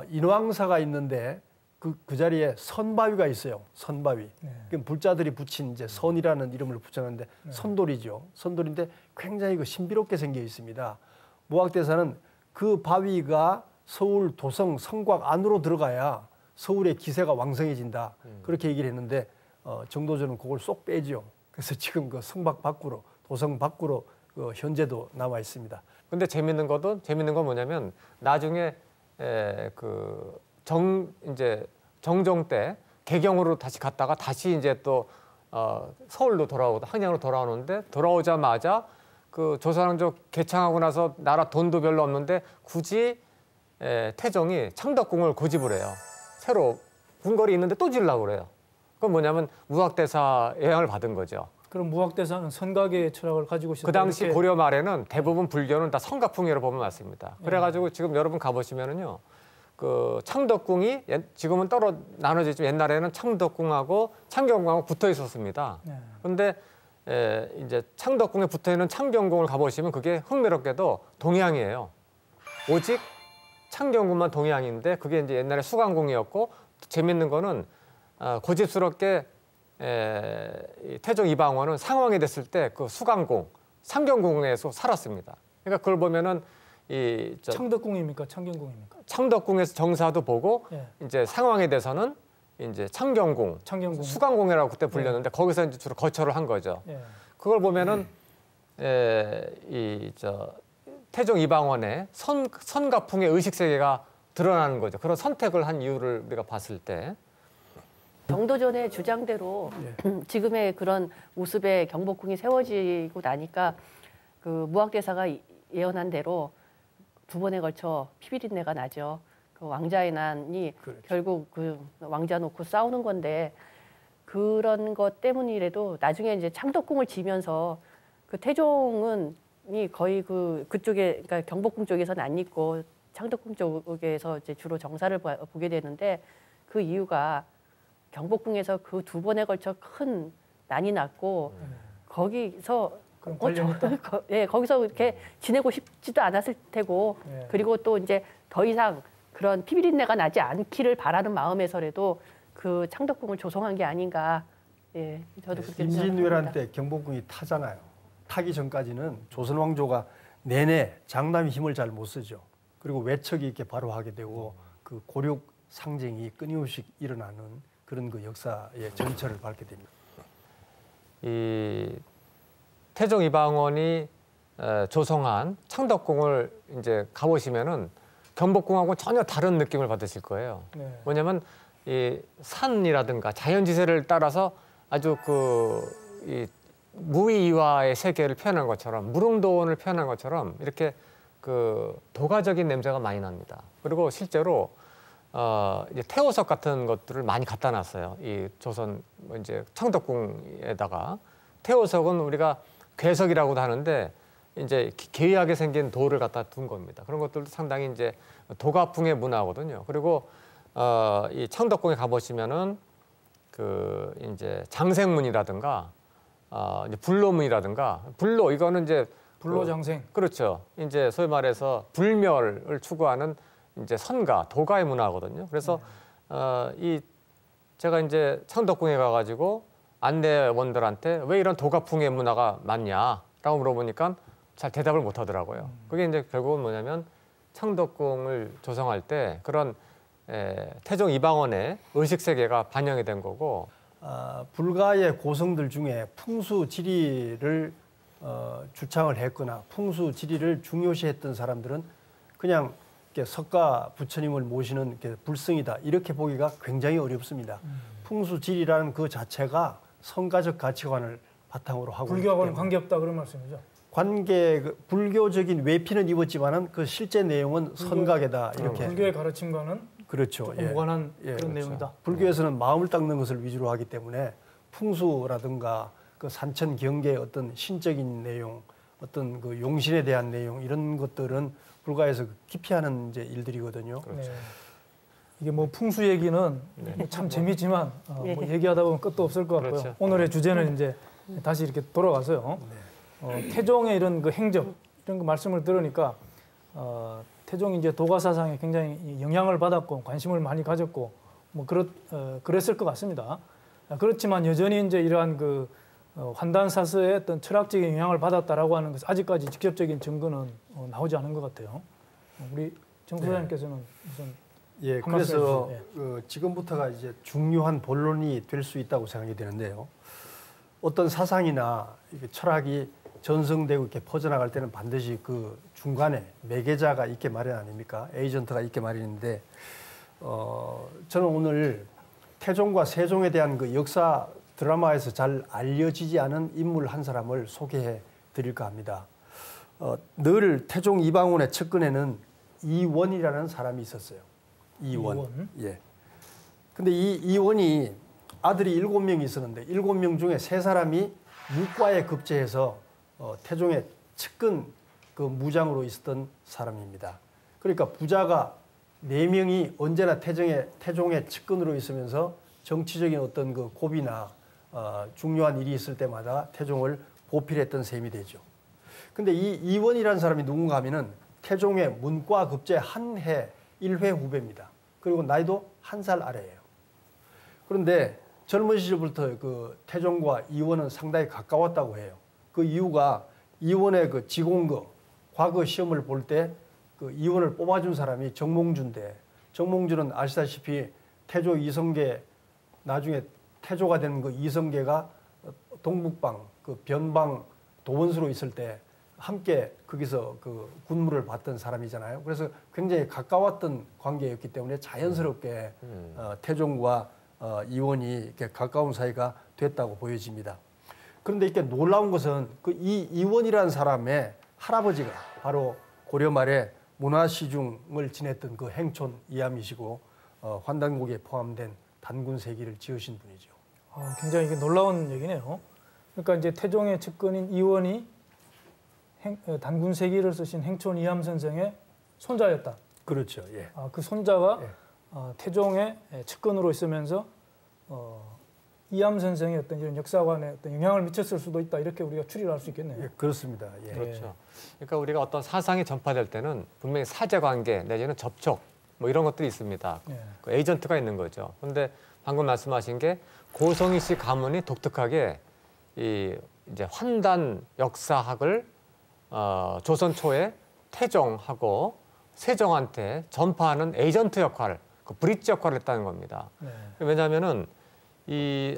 인왕사가 있는데 그 자리에 선바위가 있어요. 선바위. 그 불자들이 붙인 이제 선이라는 이름을 붙였는데 선돌이죠. 선돌인데 굉장히 그 신비롭게 생겨 있습니다. 무학대사는 그 바위가 서울 도성 성곽 안으로 들어가야 서울의 기세가 왕성해진다. 그렇게 얘기를 했는데 정도전은 그걸 쏙 빼죠. 그래서 지금 그 성곽 밖으로 도성 밖으로 현재도 남아 있습니다. 근데 재밌는 건 뭐냐면 나중에 이제 정종 때 개경으로 다시 갔다가 다시 이제 또 서울로 돌아오고 항량으로 돌아오는데 돌아오자마자 그 조선왕조 개창하고 나서 나라 돈도 별로 없는데 굳이 태종이 창덕궁을 고집을 해요. 새로 궁궐이 있는데 또 지으려고 그래요. 그건 뭐냐면 무학대사 영향을 받은 거죠. 그럼 무학대사는 선각의 철학을 가지고 있었다. 그 당시 이렇게... 고려 말에는 대부분 불교는 다 성가풍이라고 보면 맞습니다. 그래가지고 지금 여러분 가보시면은요, 그 창덕궁이 지금은 나눠지지만 옛날에는 창덕궁하고 창경궁하고 붙어 있었습니다. 그런데 이제 창덕궁에 붙어 있는 창경궁을 가보시면 그게 흥미롭게도 동양이에요. 오직 창경궁만 동양인데 그게 이제 옛날에 수강궁이었고 재밌는 거는 고집스럽게 태종 이방원은 상왕이 됐을 때 그 수강궁, 창경궁에서 살았습니다. 그러니까 그걸 보면은 창덕궁입니까, 창경궁입니까? 창덕궁에서 정사도 보고 이제 상왕에 대해서는 이제 창경궁, 수강궁이라고 그때 불렸는데 거기서 이제 주로 거처를 한 거죠. 그걸 보면은 태종 이방원의 선가풍의 의식 세계가 드러나는 거죠. 그런 선택을 한 이유를 우리가 봤을 때. 정도전의 주장대로 지금의 그런 모습의 경복궁이 세워지고 나니까 그 무학대사가 예언한 대로 두 번에 걸쳐 피비린내가 나죠. 그 왕자의 난이 그렇죠. 결국 그 왕자 놓고 싸우는 건데 그런 것 때문이라도 나중에 이제 창덕궁을 지면서 그 태종은 거의 그쪽에 그러니까 경복궁 쪽에서는 안 있고 창덕궁 쪽에서 이제 주로 정사를 보게 되는데 그 이유가 경복궁에서 그 두 번에 걸쳐 큰 난이 났고 거기서 거기서 이렇게 지내고 싶지도 않았을 테고 그리고 또 이제 더 이상 그런 피비린내가 나지 않기를 바라는 마음에서라도 그 창덕궁을 조성한 게 아닌가. 저도 그렇게 생각합니다. 임진왜란 때 경복궁이 타잖아요. 타기 전까지는 조선 왕조가 내내 장남이 힘을 잘 못 쓰죠. 그리고 외척이 이렇게 바로 하게 되고 그 고륙 상쟁이 끊임없이 일어나는 그런 그 역사의 전철을 밟게 됩니다. 이 태종 이방원이 조성한 창덕궁을 이제 가보시면은 경복궁하고 전혀 다른 느낌을 받으실 거예요. 뭐냐면 이 산이라든가 자연지세를 따라서 아주 이 무의와의 세계를 표현한 것처럼 무릉도원을 표현한 것처럼 이렇게 그 도가적인 냄새가 많이 납니다. 그리고 실제로 이제 태호석 같은 것들을 많이 갖다 놨어요. 이 조선 이제 창덕궁에다가 태호석은 우리가 괴석이라고도 하는데 이제 기이하게 생긴 돌을 갖다 둔 겁니다. 그런 것들도 상당히 이제 도가풍의 문화거든요. 그리고 이 창덕궁에 가보시면은 그 이제 장생문이라든가 이제 불로문이라든가 불로 이거는 이제 불로장생 그렇죠. 이제 소위 말해서 불멸을 추구하는 이제 선가 도가의 문화거든요. 그래서 제가 이제 창덕궁에 가가지고 안내원들한테 왜 이런 도가풍의 문화가 많냐라고 물어보니까 잘 대답을 못 하더라고요. 그게 이제 결국은 뭐냐면 창덕궁을 조성할 때 그런 태종 이방원의 의식 세계가 반영이 된 거고. 불가의 고성들 중에 풍수 지리를 주창을 했거나 풍수 지리를 중요시했던 사람들은 그냥 이렇게 석가 부처님을 모시는 이렇게 불성이다 이렇게 보기가 굉장히 어렵습니다. 풍수 지리라는 그 자체가 성가적 가치관을 바탕으로 하고 불교하고는 있기 때문에 관계없다 그런 말씀이죠. 불교적인 외피는 입었지만은 그 실제 내용은 선각이다 이렇게. 불교의 가르침과는 그렇죠. 조금 무관한 예, 그런 그렇죠. 내용이다. 불교에서는 마음을 닦는 것을 위주로 하기 때문에 풍수라든가 그 산천 경계의 어떤 신적인 내용, 어떤 그 용신에 대한 내용 이런 것들은 불가에서 기피하는 이제 일들이거든요. 네. 이게 뭐 풍수 얘기는 참 재미지만 뭐 얘기하다 보면 끝도 없을 것 같고요. 그렇죠. 오늘의 주제는 이제 다시 이렇게 돌아가서요. 태종의 이런 그 행적 이런 거 말씀을 들으니까 태종이 이제 도가 사상에 굉장히 영향을 받았고 관심을 많이 가졌고 뭐 그랬을 것 같습니다. 그렇지만 여전히 이제 이러한 그 환단사서의 어떤 철학적인 영향을 받았다라고 하는 것은 아직까지 직접적인 증거는 나오지 않은 것 같아요. 우리 정 소장님께서는 무슨 예, 한 그래서 말씀 해주세요. 지금부터가 이제 중요한 본론이 될 수 있다고 생각이 되는데요. 어떤 사상이나 이게 철학이 전승되고 이렇게 퍼져나갈 때는 반드시 그 중간에 매개자가 있게 마련 아닙니까? 에이전트가 있게 마련인데, 저는 오늘 태종과 세종에 대한 그 역사 드라마에서 잘 알려지지 않은 인물 한 사람을 소개해 드릴까 합니다. 늘 태종 이방원의 측근에는 이원이라는 사람이 있었어요. 이원. 예. 근데 이 이원이 아들이 7명이 있었는데 7명 중에 3사람이 무과에 급제해서 태종의 측근 그 무장으로 있었던 사람입니다. 그러니까 부자가 4명이 언제나 태종의 측근으로 있으면서 정치적인 어떤 그 고비나 중요한 일이 있을 때마다 태종을 보필했던 셈이 되죠. 근데 이 이원이라는 사람이 누군가 하면은 태종의 문과 급제 한 해 1회 후배입니다. 그리고 나이도 1살 아래예요. 그런데 젊은 시절부터 그 태종과 이원은 상당히 가까웠다고 해요. 그 이유가 이원의 그 지공거 과거 시험을 볼 때 그 이원을 뽑아준 사람이 정몽주인데, 정몽주는 아시다시피 태조 이성계 나중에 태조가 된 그 이성계가 동북방 그 변방 도원수로 있을 때 함께 거기서 그 군무를 받던 사람이잖아요. 그래서 굉장히 가까웠던 관계였기 때문에 자연스럽게 태종과 이원이 이렇게 가까운 사이가 됐다고 보여집니다. 그런데 이렇게 놀라운 것은 그 이 이원이라는 사람의 할아버지가 바로 고려 말에 문화시중을 지냈던 그 행촌 이암이시고 환단곡에 포함된 단군세기를 지으신 분이죠. 굉장히 이게 놀라운 얘기네요. 그러니까 이제 태종의 측근인 이원이 단군세기를 쓰신 행촌 이암 선생의 손자였다. 그렇죠. 예. 그 손자가 예. 태종의 측근으로 있으면서 이암 선생의 어떤 이런 역사관에 어떤 영향을 미쳤을 수도 있다. 이렇게 우리가 추리를 할 수 있겠네요. 예, 그렇습니다. 예. 그렇죠. 그러니까 우리가 어떤 사상이 전파될 때는 분명히 사제관계 내지는 접촉 뭐 이런 것들이 있습니다. 예. 그 에이전트가 있는 거죠. 그런데 방금 말씀하신 게 고성희 씨 가문이 독특하게 이제 환단 역사학을 조선 초에 태종하고 세종한테 전파하는 에이전트 역할, 그 브릿지 역할을 했다는 겁니다. 네. 왜냐하면은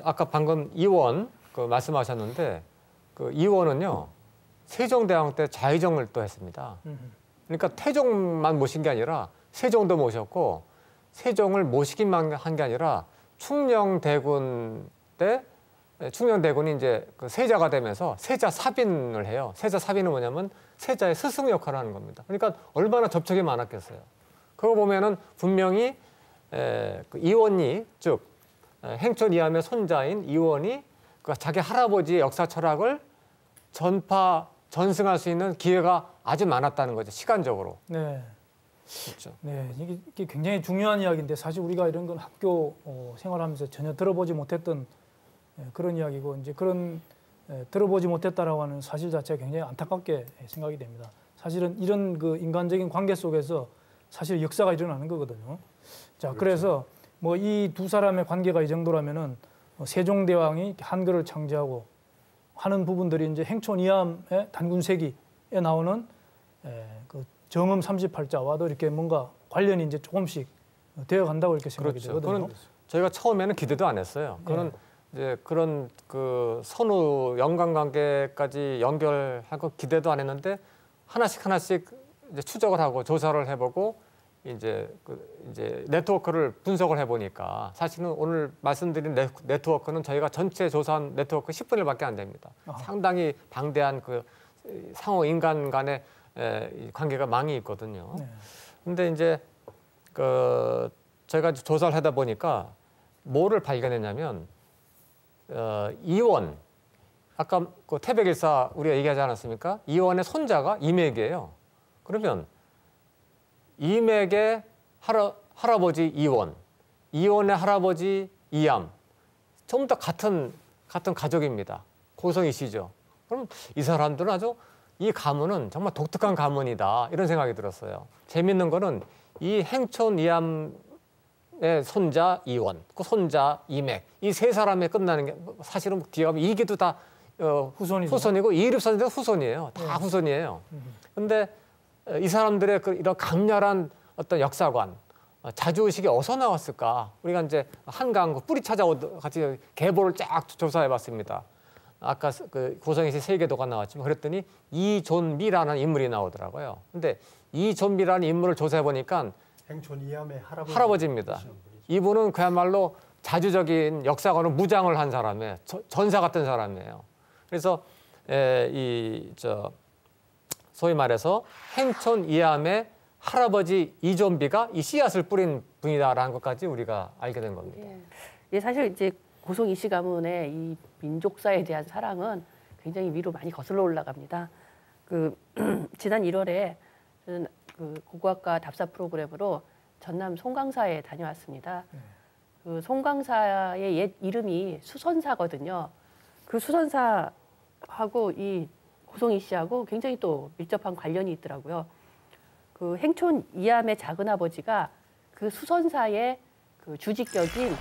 아까 방금 이원 그 말씀하셨는데 그 이원은요 세종대왕 때 좌의정을 또 했습니다. 그러니까 태종만 모신 게 아니라 세종도 모셨고 세종을 모시기만 한 게 아니라 충녕대군 때 충녕대군이 이제 그 세자가 되면서 세자 사빈을 해요. 세자 사빈은 뭐냐면 세자의 스승 역할을 하는 겁니다. 그러니까 얼마나 접촉이 많았겠어요. 그거 보면은 분명히 그 이원이 즉 행촌 이암의 손자인 이원이 그 자기 할아버지의 역사 철학을 전승할 수 있는 기회가 아주 많았다는 거죠. 시간적으로. 네. 그렇죠. 네, 이게 굉장히 중요한 이야기인데 사실 우리가 이런 건 학교 생활하면서 전혀 들어보지 못했던 그런 이야기고 이제 그런 들어보지 못했다라고 하는 사실 자체가 굉장히 안타깝게 생각이 됩니다. 사실은 이런 그 인간적인 관계 속에서 사실 역사가 일어나는 거거든요. 자, 그렇죠. 그래서 뭐 이 두 사람의 관계가 이 정도라면은 세종대왕이 한글을 창제하고 하는 부분들이 이제 행촌 이암의 단군세기에 나오는 그 정음 38자와도 이렇게 뭔가 관련이 이제 조금씩 되어 간다고 이렇게 생각이 그렇죠. 되거든요. 그건 저희가 처음에는 기대도 안 했어요. 그는 이제 그런 그 선후 연관관계까지 연결하고 기대도 안 했는데 하나씩 이제 추적을 하고 조사를 해보고 이제 네트워크를 분석을 해보니까 사실은 오늘 말씀드린 네트워크는 저희가 전체 조사한 네트워크 10분의 1밖에 안 됩니다. 상당히 방대한 그 상호 인간 간의 관계가 많이 있거든요. 근데 이제 저희가 조사를 하다 보니까 뭐를 발견했냐면 이원, 아까 그 태백일사 우리가 얘기하지 않았습니까? 이원의 손자가 이맥이에요. 그러면 이맥의 할아버지 이원, 이원의 할아버지 이암, 전부 다 같은 가족입니다. 고성이 씨죠. 그럼 이 사람들은 아주 이 가문은 정말 독특한 가문이다 이런 생각이 들었어요. 재밌는 거는 이 행촌 이암의 손자 이원, 그 손자 이맥, 이 세 사람에 끝나는 게 사실은 뒤에 가면 이게도 다 후손이고 이립선도 후손이에요. 다 후손이에요. 근데 이 사람들의 이런 강렬한 어떤 역사관, 자주의식이 어디서 나왔을까? 우리가 이제 한강 뿌리 같이 계보를 쫙 조사해봤습니다. 아까 그 고성에서 세계도가 나왔지만 그랬더니 이존미라는 인물이 나오더라고요. 근데 이존미라는 인물을 조사해보니까 행촌 이암의 할아버지입니다. 이분은 그야말로 자주적인 역사관을 무장을 한 사람이에요. 전사 같은 사람이에요. 그래서 소위 말해서 행촌 이암의 할아버지 이존비가 이 씨앗을 뿌린 분이다라는 것까지 우리가 알게 된 겁니다. 예, 사실 이제 고성 이씨 가문의 이 민족사에 대한 사랑은 굉장히 위로 많이 거슬러 올라갑니다. 지난 1월에 저는 고고학과 답사 프로그램으로 전남 송강사에 다녀왔습니다. 그 송강사의 옛 이름이 수선사거든요. 그 수선사하고 이 고성 이씨하고 굉장히 또 밀접한 관련이 있더라고요. 그 행촌 이암의 작은 아버지가 그 수선사의 그 주직격인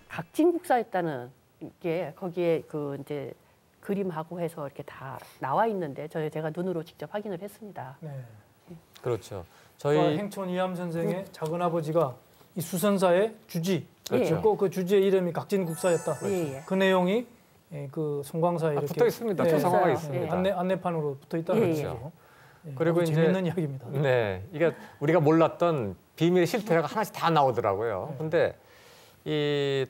각진국사였다는 게 거기에 이제 그림하고 해서 이렇게 다 나와 있는데 제가 눈으로 직접 확인을 했습니다. 네. 그렇죠. 저희 행촌 이암 선생의 작은 아버지가 이 수선사의 주지, 그렇죠. 그 주지의 이름이 각진국사였다. 그 내용이 그 송광사에 이렇게 붙어 있습니다. 초상화가 있습니다. 안내판으로 붙어 있다는 거죠. 그리고 이제 재밌는 이야기입니다. 네, 이게 우리가 몰랐던 비밀의 실태가 하나씩 다 나오더라고요. 근데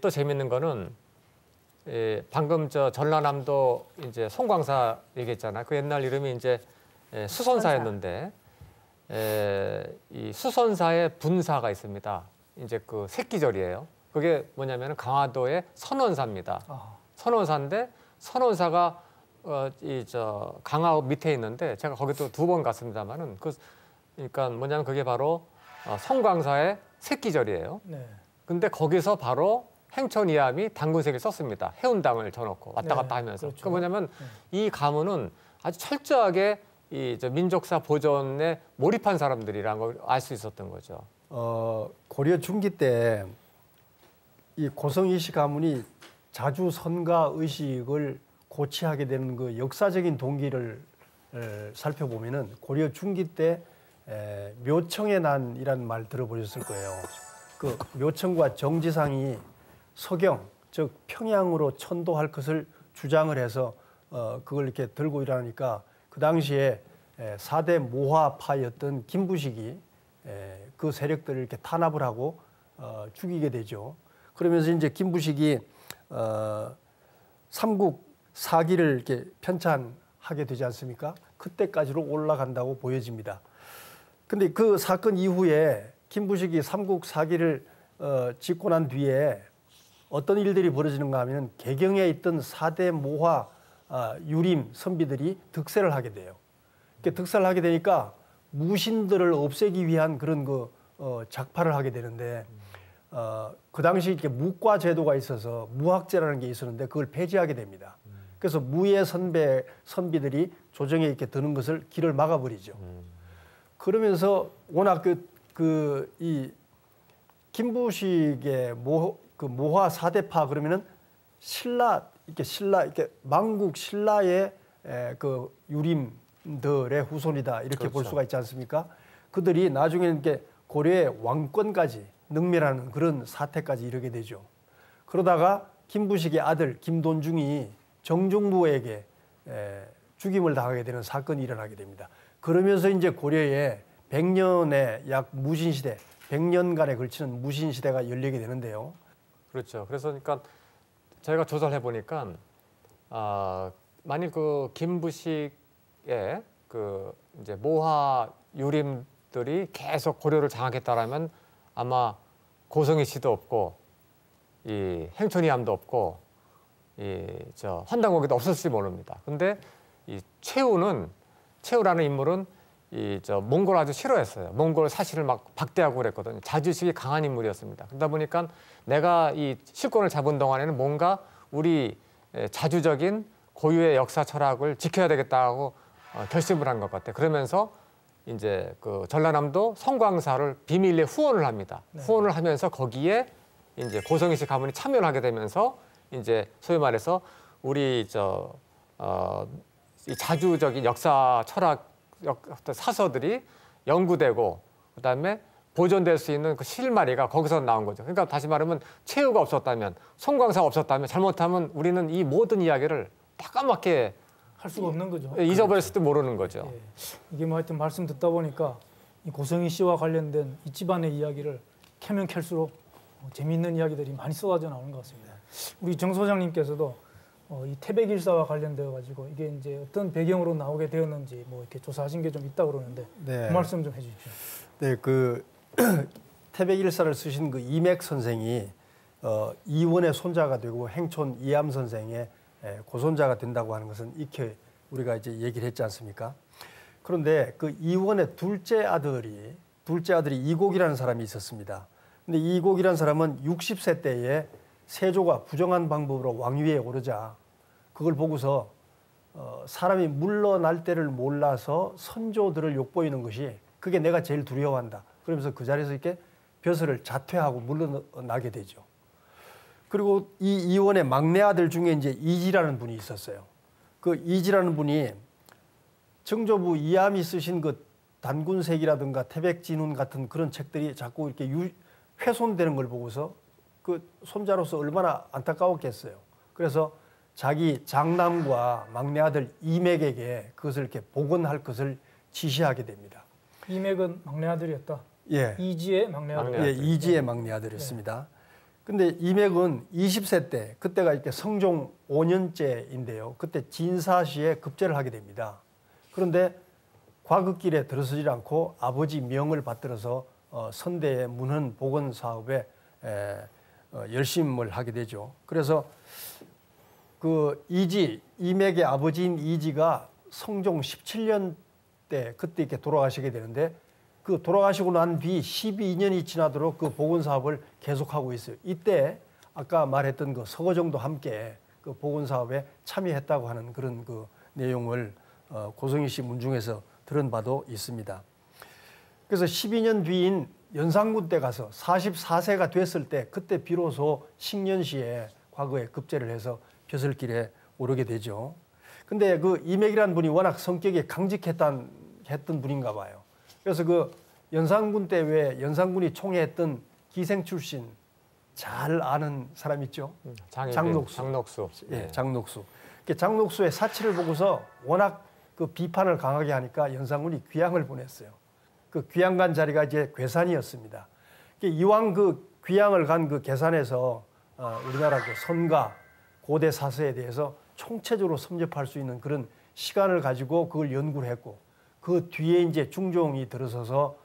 또 재밌는 거는 방금 전라남도 이제 송광사 얘기했잖아요. 그 옛날 이름이 이제 수선사였는데 이 수선사의 분사가 있습니다. 이제 그 새끼절이에요. 그게 뭐냐면 강화도의 선원사입니다. 선원사인데 선원사가 강화 밑에 있는데 제가 거기 또 2번 갔습니다만은 그러니까 뭐냐면 그게 바로 송광사의 새끼절이에요. 네. 근데 거기서 바로 행촌 이암이 당군색을 썼습니다. 해운당을 져놓고 왔다 갔다 하면서. 그렇죠. 그 뭐냐면 이 가문은 아주 철저하게 민족사 보존에 몰입한 사람들이라는 걸 알 수 있었던 거죠. 고려 중기 때 이 고성 이씨 가문이 자주 선가 의식을 고취하게 되는 그 역사적인 동기를 살펴보면은 고려 중기 때 묘청의 난이라는 말 들어보셨을 거예요. 그 묘청과 정지상이 서경, 즉 평양으로 천도할 것을 주장을 해서 그걸 이렇게 들고 일하니까 그 당시에 4대 모화파였던 김부식이 그 세력들을 이렇게 탄압을 하고 죽이게 되죠. 그러면서 이제 김부식이 삼국 사기를 이렇게 편찬하게 되지 않습니까? 그때까지로 올라간다고 보여집니다. 근데 그 사건 이후에 김부식이 삼국 사기를 짓고 난 뒤에 어떤 일들이 벌어지는가 하면 개경에 있던 4대 모화 유림 선비들이 득세를 하게 돼요. 득세를 하게 되니까 무신들을 없애기 위한 그런 작파를 하게 되는데 그 당시 이렇게 무과 제도가 있어서 무학제라는 게 있었는데 그걸 폐지하게 됩니다. 그래서 무예 선비들이 조정에 이렇게 드는 것을 길을 막아버리죠. 그러면서 워낙 이 김부식의 모화 4대파 그러면은 신라 이렇게 망국 신라의 그 유림들의 후손이다 이렇게 그렇죠. 볼 수가 있지 않습니까? 그들이 나중에는 이렇게 고려의 왕권까지 능멸하는 그런 사태까지 이르게 되죠. 그러다가 김부식의 아들 김돈중이 정중부에게 죽임을 당하게 되는 사건이 일어나게 됩니다. 그러면서 이제 고려의 100년의 약 무신시대, 100년간에 걸치는 무신 시대가 열리게 되는데요. 그렇죠. 그래서 그러니까 저희가 조사를 해보니까 만일 그 김부식의 그 이제 모하 유림들이 계속 고려를 장악했다라면 아마 고성희 씨도 없고 이 행천이암도 없고 이 저 환단고기도 없었을지 모릅니다. 근데 이 최후라는 인물은 이 저 몽골 아주 싫어했어요. 몽골 사실을 막 박대하고 그랬거든요. 자주식이 강한 인물이었습니다. 그러다 보니까 내가 이 실권을 잡은 동안에는 뭔가 우리 자주적인 고유의 역사 철학을 지켜야 되겠다고 결심을 한 것 같아요. 그러면서 이제 그 전라남도 성광사를 비밀리에 후원을 합니다. 네. 후원을 하면서 거기에 이제 고성희 씨 가문이 참여를 하게 되면서 이제 소위 말해서 우리 이 자주적인 역사 철학 사서들이 연구되고 그다음에 보존될 수 있는 그 실마리가 거기서 나온 거죠. 그러니까 다시 말하면 최후가 없었다면, 송광사가 없었다면 잘못하면 우리는 이 모든 이야기를 따까맣게 할 수가 없는 거죠. 잊어버렸을지도 모르는 거죠. 예. 이게 뭐 하여튼 말씀 듣다 보니까 이 고성희 씨와 관련된 이 집안의 이야기를 캐면 캘수록 재미있는 이야기들이 많이 쏟아져 나오는 것 같습니다. 우리 정 소장님께서도 이 태백일사와 관련되어 가지고 이게 이제 어떤 배경으로 나오게 되었는지 뭐 이렇게 조사하신 게 좀 있다고 그러는데 네. 그 말씀 좀 해주십시오. 네, 그 태백일사를 쓰신 그 이맥 선생이 이원의 손자가 되고 행촌 이암 선생의 고손자가 된다고 하는 것은 익히 우리가 이제 얘기를 했지 않습니까? 그런데 그 이원의 둘째 아들이 이곡이라는 사람이 있었습니다. 근데 이곡이라는 사람은 60세 때에 세조가 부정한 방법으로 왕위에 오르자 그걸 보고서 사람이 물러날 때를 몰라서 선조들을 욕보이는 것이 그게 내가 제일 두려워한다. 그러면서 그 자리에서 이렇게 벼슬을 자퇴하고 물러나게 되죠. 그리고 이 이원의 막내 아들 중에 이제 이지라는 분이 있었어요. 그 이지라는 분이 정조부 이암이 쓰신 그 단군색이라든가 태백진훈 같은 그런 책들이 자꾸 이렇게 훼손되는 걸 보고서 그 손자로서 얼마나 안타까웠겠어요. 그래서 자기 장남과 막내 아들 이맥에게 그것을 이렇게 복원할 것을 지시하게 됩니다. 이맥은 막내 아들이었다. 예. 이지의 막내 아들. 예, 이지의 막내 아들이었습니다. 근데 이맥은 20세 때 그때가 이렇게 성종 5년째인데요. 그때 진사시에 급제를 하게 됩니다. 그런데 과급길에 들어서지 않고 아버지 명을 받들어서 선대의 문헌 복원 사업에 열심을 하게 되죠. 그래서 그 이맥의 아버지인 이지가 성종 17년 때 그때 이렇게 돌아가시게 되는데 그 돌아가시고 난 뒤 12년이 지나도록 그 복원 사업을 계속하고 있어요. 이때 아까 말했던 그 서거정도 함께 그 복원 사업에 참여했다고 하는 그런 그 내용을 고성희 씨 문중에서 들은 바도 있습니다. 그래서 12년 뒤인 연산군 때 가서 44세가 됐을 때 그때 비로소 식년시에 과거에 급제를 해서 벼슬길에 오르게 되죠. 근데 그 이맥이라는 분이 워낙 성격이 강직했던 분인가 봐요. 그래서 그 연산군 때 왜 연산군이 총애했던 기생 출신 잘 아는 사람 있죠? 장녹수. 예, 장녹수. 장녹수의 사치를 보고서 워낙 그 비판을 강하게 하니까 연산군이 귀양을 보냈어요. 그 귀양 간 자리가 이제 괴산이었습니다. 이왕 그 귀양을 간 그 괴산에서 우리나라 그 선가 고대 사서에 대해서 총체적으로 섭렵할 수 있는 그런 시간을 가지고 그걸 연구를 했고 그 뒤에 이제 중종이 들어서서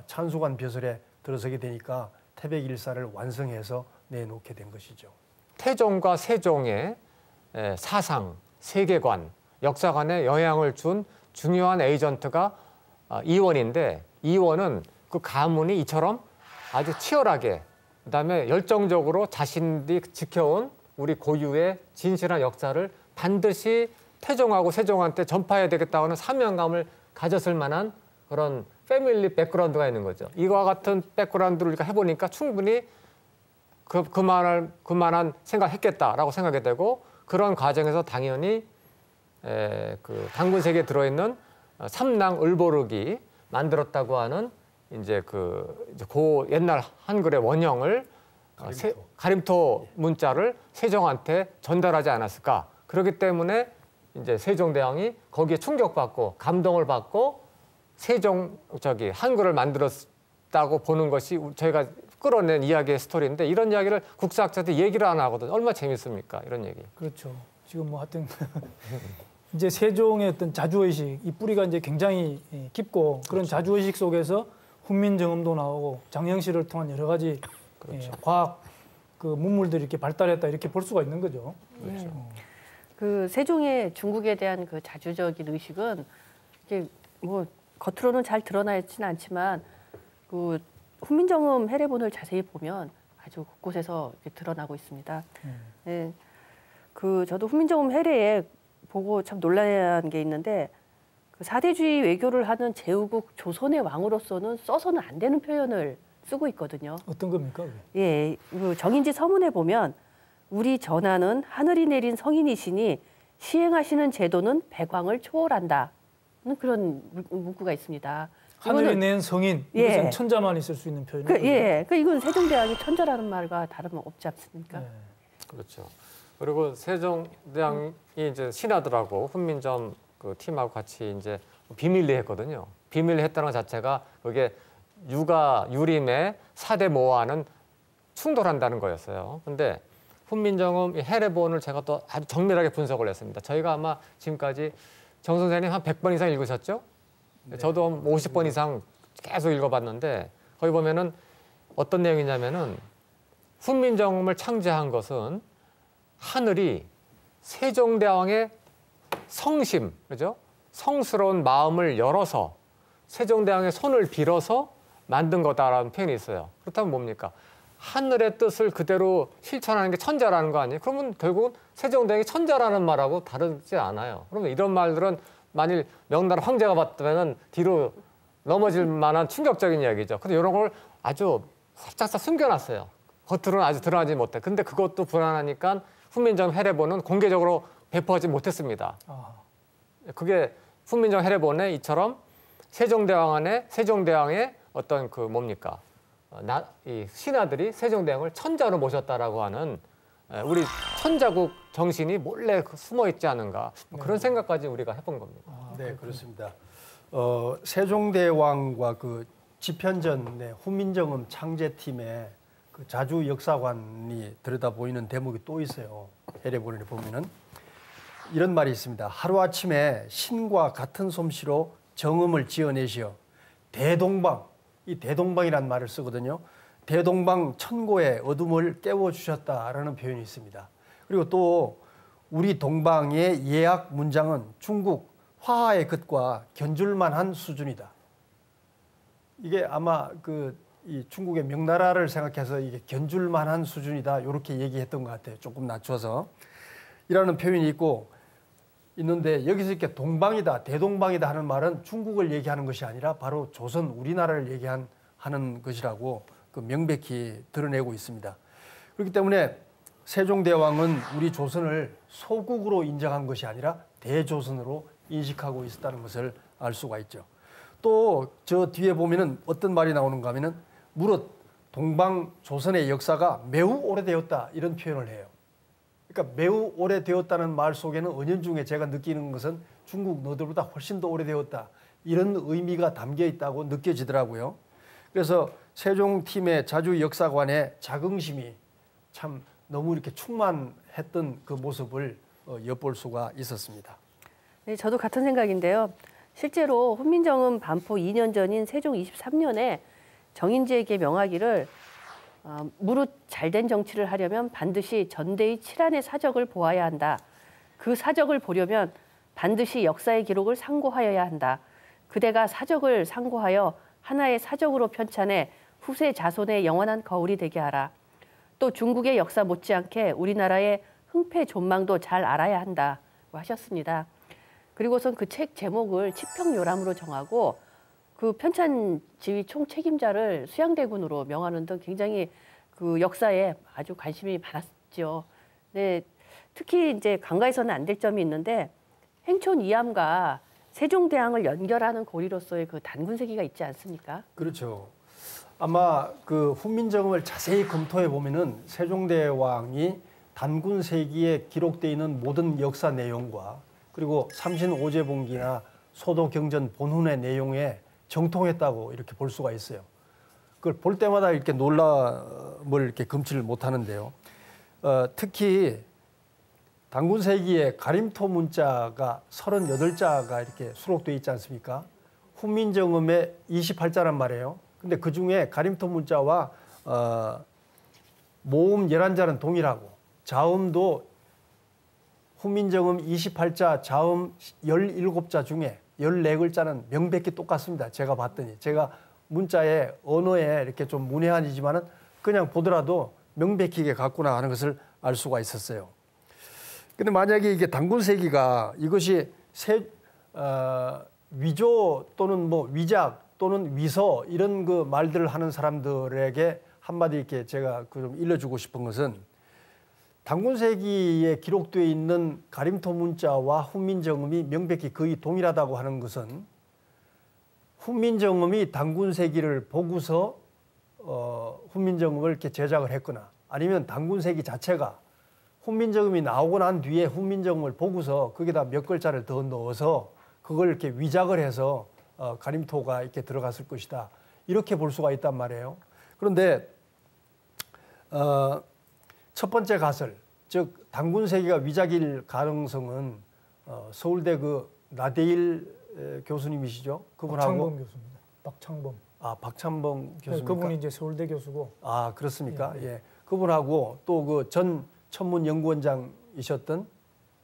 찬수관 벼슬에 들어서게 되니까 태백일사를 완성해서 내놓게 된 것이죠. 태종과 세종의 사상, 세계관, 역사관에 영향을 준 중요한 에이전트가 이원인데 이원은 그 가문이 이처럼 아주 치열하게 그다음에 열정적으로 자신들이 지켜온 우리 고유의 진실한 역사를 반드시 태종하고 세종한테 전파해야 되겠다는 사명감을 가졌을 만한 그런 패밀리 백그라운드가 있는 거죠. 이와 같은 백그라운드를 우리가 해보니까 충분히 그만한 생각했겠다라고 생각이 되고 그런 과정에서 당연히 그 단군색에 들어있는 삼랑 을보르기 만들었다고 하는 이제 그 옛날 한글의 원형을 가림토 문자를 세종한테 전달하지 않았을까. 그렇기 때문에 이제 세종대왕이 거기에 충격받고 감동을 받고 한글을 있다고 보는 것이 저희가 끌어낸 이야기의 스토리인데 이런 이야기를 국사학자들이 얘기를 안 하거든요. 얼마나 재밌습니까? 이런 얘기. 그렇죠. 지금 뭐 하여튼 이제 세종의 어떤 자주의식, 이 뿌리가 이제 굉장히 깊고 그런 자주의식 속에서 훈민정음도 나오고 장영실을 통한 여러 가지 과학 그 문물들이 이렇게 발달했다 이렇게 볼 수가 있는 거죠. 그렇죠. 그 세종의 중국에 대한 그 자주적인 의식은 이게 뭐 겉으로는 잘 드러나 있지는 않지만 그 훈민정음 해례본을 자세히 보면 아주 곳곳에서 이렇게 드러나고 있습니다. 네. 그 저도 훈민정음 해례에 보고 참 놀란 게 있는데 그 사대주의 외교를 하는 제후국 조선의 왕으로서는 써서는 안 되는 표현을 쓰고 있거든요. 어떤 겁니까? 예, 그 정인지 서문에 보면 우리 전하는 하늘이 내린 성인이시니 시행하시는 제도는 백왕을 초월한다. 그런 문구가 있습니다. 하늘이 낸 성인, 이것은 천자만 있을 수 있는 표현이에요. 예, 그 이건 세종대왕이 천자라는 말과 다름없지 않습니까? 네. 그렇죠. 그리고 세종대왕이 이제 신하들하고 훈민정음 그 팀하고 같이 이제 비밀리 했거든요. 비밀리 했다는 것 자체가 그게 유가 유림의 사대 모와는 충돌한다는 거였어요. 근데 훈민정음 해례본을 제가 또 아주 정밀하게 분석을 했습니다. 저희가 아마 지금까지 정 선생님 한 100번 이상 읽으셨죠? 네. 저도 50번 이상 계속 읽어봤는데 거기 보면은 어떤 내용이냐면은 훈민정음을 창제한 것은 하늘이 세종대왕의 성심, 그죠? 성스러운 마음을 열어서 세종대왕의 손을 빌어서 만든 거다라는 표현이 있어요. 그렇다면 뭡니까? 하늘의 뜻을 그대로 실천하는 게 천자라는 거 아니에요? 그러면 결국은 세종대왕이 천자라는 말하고 다르지 않아요. 그러면 이런 말들은 만일 명나라 황제가 봤다면 뒤로 넘어질 만한 충격적인 이야기죠. 근데 이런 걸 아주 살짝 숨겨놨어요. 겉으로는 아주 드러나지 못해. 근데 그것도 불안하니까 훈민정음 해례본은 공개적으로 배포하지 못했습니다. 그게 훈민정음 해례본에 이처럼 세종대왕의 어떤 그 뭡니까? 이 신하들이 세종대왕을 천자로 모셨다라고 하는 우리 천자국 정신이 몰래 숨어 있지 않은가 그런 생각까지 우리가 해본 겁니다. 네, 그렇습니다. 세종대왕과 그 집현전의 훈민정음 창제팀의 그 자주 역사관이 들여다보이는 대목이 또 있어요. 해례본에 보면은 이런 말이 있습니다. 하루아침에 신과 같은 솜씨로 정음을 지어내시어 대동방, 이 대동방이라는 말을 쓰거든요. 대동방 천고의 어둠을 깨워주셨다라는 표현이 있습니다. 그리고 또 우리 동방의 예약 문장은 중국 화하의 것과 견줄만한 수준이다. 이게 아마 이 중국의 명나라를 생각해서 이게 견줄만한 수준이다 이렇게 얘기했던 것 같아요. 조금 낮춰서 이라는 표현이 있는데 여기서 이렇게 동방이다, 대동방이다 하는 말은 중국을 얘기하는 것이 아니라 바로 조선 우리나라를 얘기하는 것이라고 그 명백히 드러내고 있습니다. 그렇기 때문에 세종대왕은 우리 조선을 소국으로 인정한 것이 아니라 대조선으로 인식하고 있었다는 것을 알 수가 있죠. 또 저 뒤에 보면은 어떤 말이 나오는가 하면은 무릇 동방 조선의 역사가 매우 오래되었다 이런 표현을 해요. 그러니까 매우 오래되었다는 말 속에는 은연중에 제가 느끼는 것은 중국 너들보다 훨씬 더 오래되었다 이런 의미가 담겨 있다고 느껴지더라고요. 그래서 세종팀의 자주 역사관의 자긍심이 참 너무 이렇게 충만했던 그 모습을 엿볼 수가 있었습니다. 네, 저도 같은 생각인데요. 실제로 훈민정음 반포 2년 전인 세종 23년에 정인지에게 명하기를 무릇 잘된 정치를 하려면 반드시 전대의 칠한의 사적을 보아야 한다. 그 사적을 보려면 반드시 역사의 기록을 상고하여야 한다. 그대가 사적을 상고하여 하나의 사적으로 편찬해 후세 자손의 영원한 거울이 되게 하라. 또 중국의 역사 못지않게 우리나라의 흥패 존망도 잘 알아야 한다고 하셨습니다. 그리고선 그 책 제목을 치평요람으로 정하고 그 편찬 지휘 총책임자를 수양대군으로 명하는 등 굉장히 그 역사에 아주 관심이 많았죠. 네, 특히 이제 간과해서는 안 될 점이 있는데 행촌 이암과 세종대왕을 연결하는 고리로서의 그 단군세기가 있지 않습니까? 그렇죠. 아마 그 훈민정음을 자세히 검토해 보면은 세종대왕이 단군세기에 기록되어 있는 모든 역사 내용과 그리고 삼신오제봉기나 소도경전 본훈의 내용에 정통했다고 이렇게 볼 수가 있어요. 그걸 볼 때마다 이렇게 놀람을 이렇게 금치를 못하는데요. 특히 단군세기에 가림토 문자가 38자가 이렇게 수록되어 있지 않습니까? 훈민정음에 28자란 말이에요. 근데 그 중에 가림토 문자와 모음 11자는 동일하고 자음도 훈민정음 28자, 자음 17자 중에 14글자는 명백히 똑같습니다. 제가 봤더니. 제가 문자에 언어에 이렇게 좀 문외한이지만은 그냥 보더라도 명백히 이게 같구나 하는 것을 알 수가 있었어요. 근데 만약에 이게 단군세기가 이것이 위조 또는 뭐 위작 또는 위서 이런 그 말들을 하는 사람들에게 한마디 이렇게 제가 그 좀 일러주고 싶은 것은 단군세기에 기록되어 있는 가림토 문자와 훈민정음이 명백히 거의 동일하다고 하는 것은 훈민정음이 단군세기를 보고서 훈민정음을 이렇게 제작을 했거나 아니면 단군세기 자체가 훈민정음이 나오고 난 뒤에 훈민정음을 보고서 거기다 몇 글자를 더 넣어서 그걸 이렇게 위작을 해서 가림토가 이렇게 들어갔을 것이다. 이렇게 볼 수가 있단 말이에요. 그런데 첫 번째 가설, 즉 단군세기가 위작일 가능성은 서울대 그 나대일 교수님이시죠? 그분하고 박창범 교수입니다. 박창범. 아, 박창범 교수입니까? 네, 그분이 이제 서울대 교수고. 아, 그렇습니까? 예. 예. 그분하고 또 그 전 천문연구원장이셨던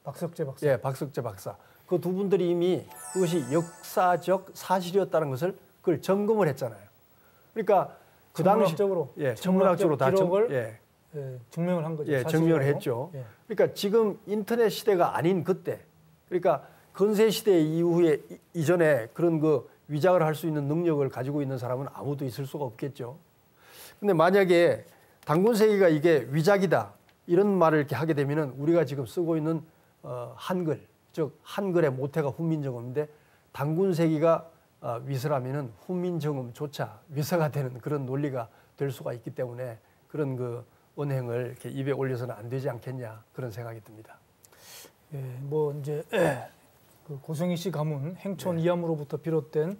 박석재 박사. 예, 박석재 박사. 그 두 분들이 이미 그것이 역사적 사실이었다는 것을 그걸 점검을 했잖아요. 그러니까 그 당시 천문학적으로 예, 천문학적으로 다 기록을 증명을 한 거죠. 예, 증명을 했죠. 예. 그러니까 지금 인터넷 시대가 아닌 그때, 그러니까 근세 시대 이후에 이전에 그런 그 위작을 할 수 있는 능력을 가지고 있는 사람은 아무도 있을 수가 없겠죠. 근데 만약에 단군세기가 이게 위작이다 이런 말을 이렇게 하게 되면은 우리가 지금 쓰고 있는 한글, 즉 한글의 모태가 훈민정음인데 단군세기가 위서라면은 훈민정음조차 위서가 되는 그런 논리가 될 수가 있기 때문에 그런 그 언행을 이렇게 입에 올려서는 안 되지 않겠냐 그런 생각이 듭니다. 예, 뭐 이제 그 고성희 씨 가문 행촌 이암으로부터 비롯된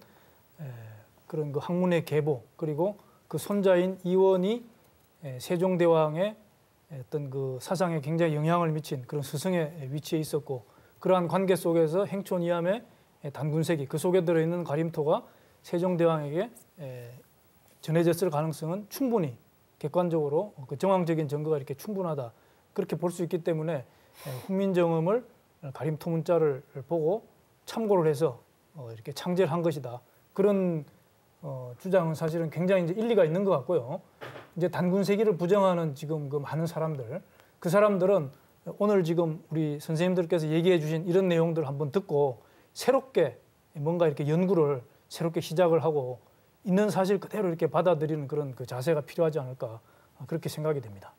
그런 그 학문의 계보 그리고 그 손자인 이원이 세종대왕의 어떤 그 사상에 굉장히 영향을 미친 그런 스승의 위치에 있었고 그러한 관계 속에서 행촌 이암의 단군세기 그 속에 들어있는 가림토가 세종대왕에게 전해졌을 가능성은 충분히 객관적으로 그 정황적인 증거가 이렇게 충분하다 그렇게 볼 수 있기 때문에 훈민정음을 가림토 문자를 보고 참고를 해서 이렇게 창제를 한 것이다 그런 주장은 사실은 굉장히 이제 일리가 있는 것 같고요. 이제 단군세기를 부정하는 지금 그 많은 사람들 그 사람들은 오늘 지금 우리 선생님들께서 얘기해 주신 이런 내용들을 한번 듣고 새롭게 뭔가 이렇게 연구를 새롭게 시작을 하고 있는 사실 그대로 이렇게 받아들이는 그런 그 자세가 필요하지 않을까 그렇게 생각이 됩니다.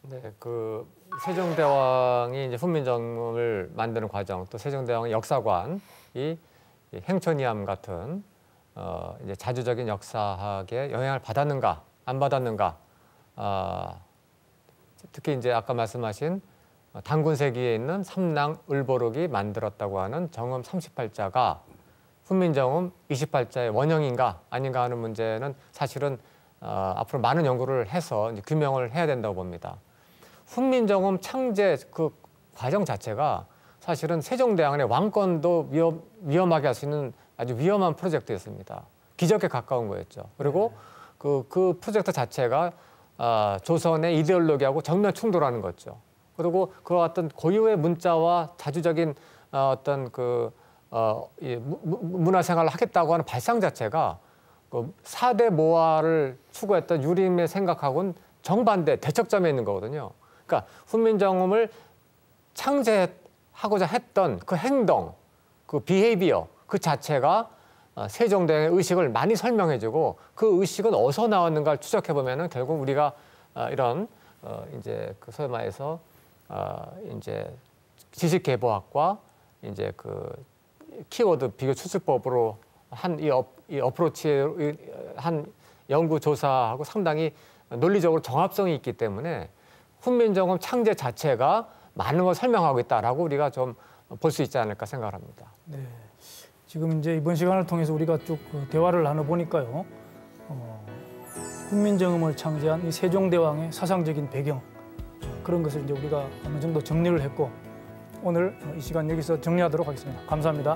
네, 그 세종대왕이 이제 훈민정음을 만드는 과정, 또 세종대왕의 역사관이 행촌이암 같은 이제 자주적인 역사학에 영향을 받았는가, 안 받았는가, 특히 이제 아까 말씀하신 단군세기에 있는 삼랑 을보록이 만들었다고 하는 정음 38자가 훈민정음 28자의 원형인가 아닌가 하는 문제는 사실은 앞으로 많은 연구를 해서 이제 규명을 해야 된다고 봅니다. 훈민정음 창제 그 과정 자체가 사실은 세종대왕의 왕권도 위험하게 할 수 있는 아주 위험한 프로젝트였습니다. 기적에 가까운 거였죠. 그리고 그 프로젝트 자체가 조선의 이데올로기하고 정면 충돌하는 거죠. 그리고 그와 같은 고유의 문자와 자주적인 어떤 그 문화생활을 하겠다고 하는 발상 자체가 그 4대 모화를 추구했던 유림의 생각하고는 정반대 대척점에 있는 거거든요. 그러니까 훈민정음을 창제하고자 했던 그 행동, 그 비헤이비어 그 자체가 세종대왕의 의식을 많이 설명해주고 그 의식은 어디서 나왔는가를 추적해 보면은 결국 우리가 이런 이제 그 소위 말해서 이제 지식계보학과 이제 그 키워드 비교 추출법으로 한 이 어프로치의 한 연구 조사하고 상당히 논리적으로 정합성이 있기 때문에 훈민정음 창제 자체가 많은 걸 설명하고 있다라고 우리가 좀 볼 수 있지 않을까 생각을 합니다. 네, 지금 이제 이번 시간을 통해서 우리가 쭉 대화를 나눠보니까요. 훈민정음을 창제한 이 세종대왕의 사상적인 배경 그런 것을 이제 우리가 어느 정도 정리를 했고 오늘 이 시간 여기서 정리하도록 하겠습니다. 감사합니다.